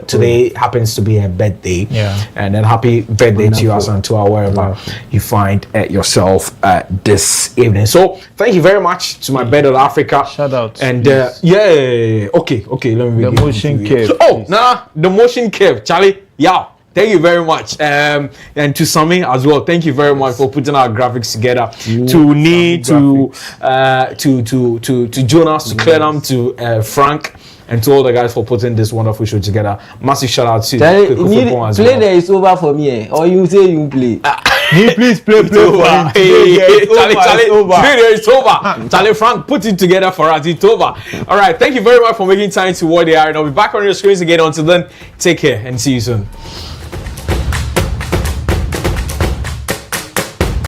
Today happens to be her birthday. And then happy birthday to you, Asantua, wherever you find yourself this evening. So thank you very much to My Bedded Africa. Shout out. And okay. Let me The motion curve. The motion curve, Charlie. Yeah. Thank you very much, and to Sami as well. Thank you very much for putting our graphics together. To Nii, to Jonas, to Clem, to Frank, and to all the guys for putting this wonderful show together. Massive shout out to Koko as play well. there is over for me, or you say you play. Please play for him. Charlie, it's over. Charlie, Frank, put it together for us. It's over. All right, thank you very much for making time to watch the Arena. I'll be back on your screens again. Until then, take care and see you soon.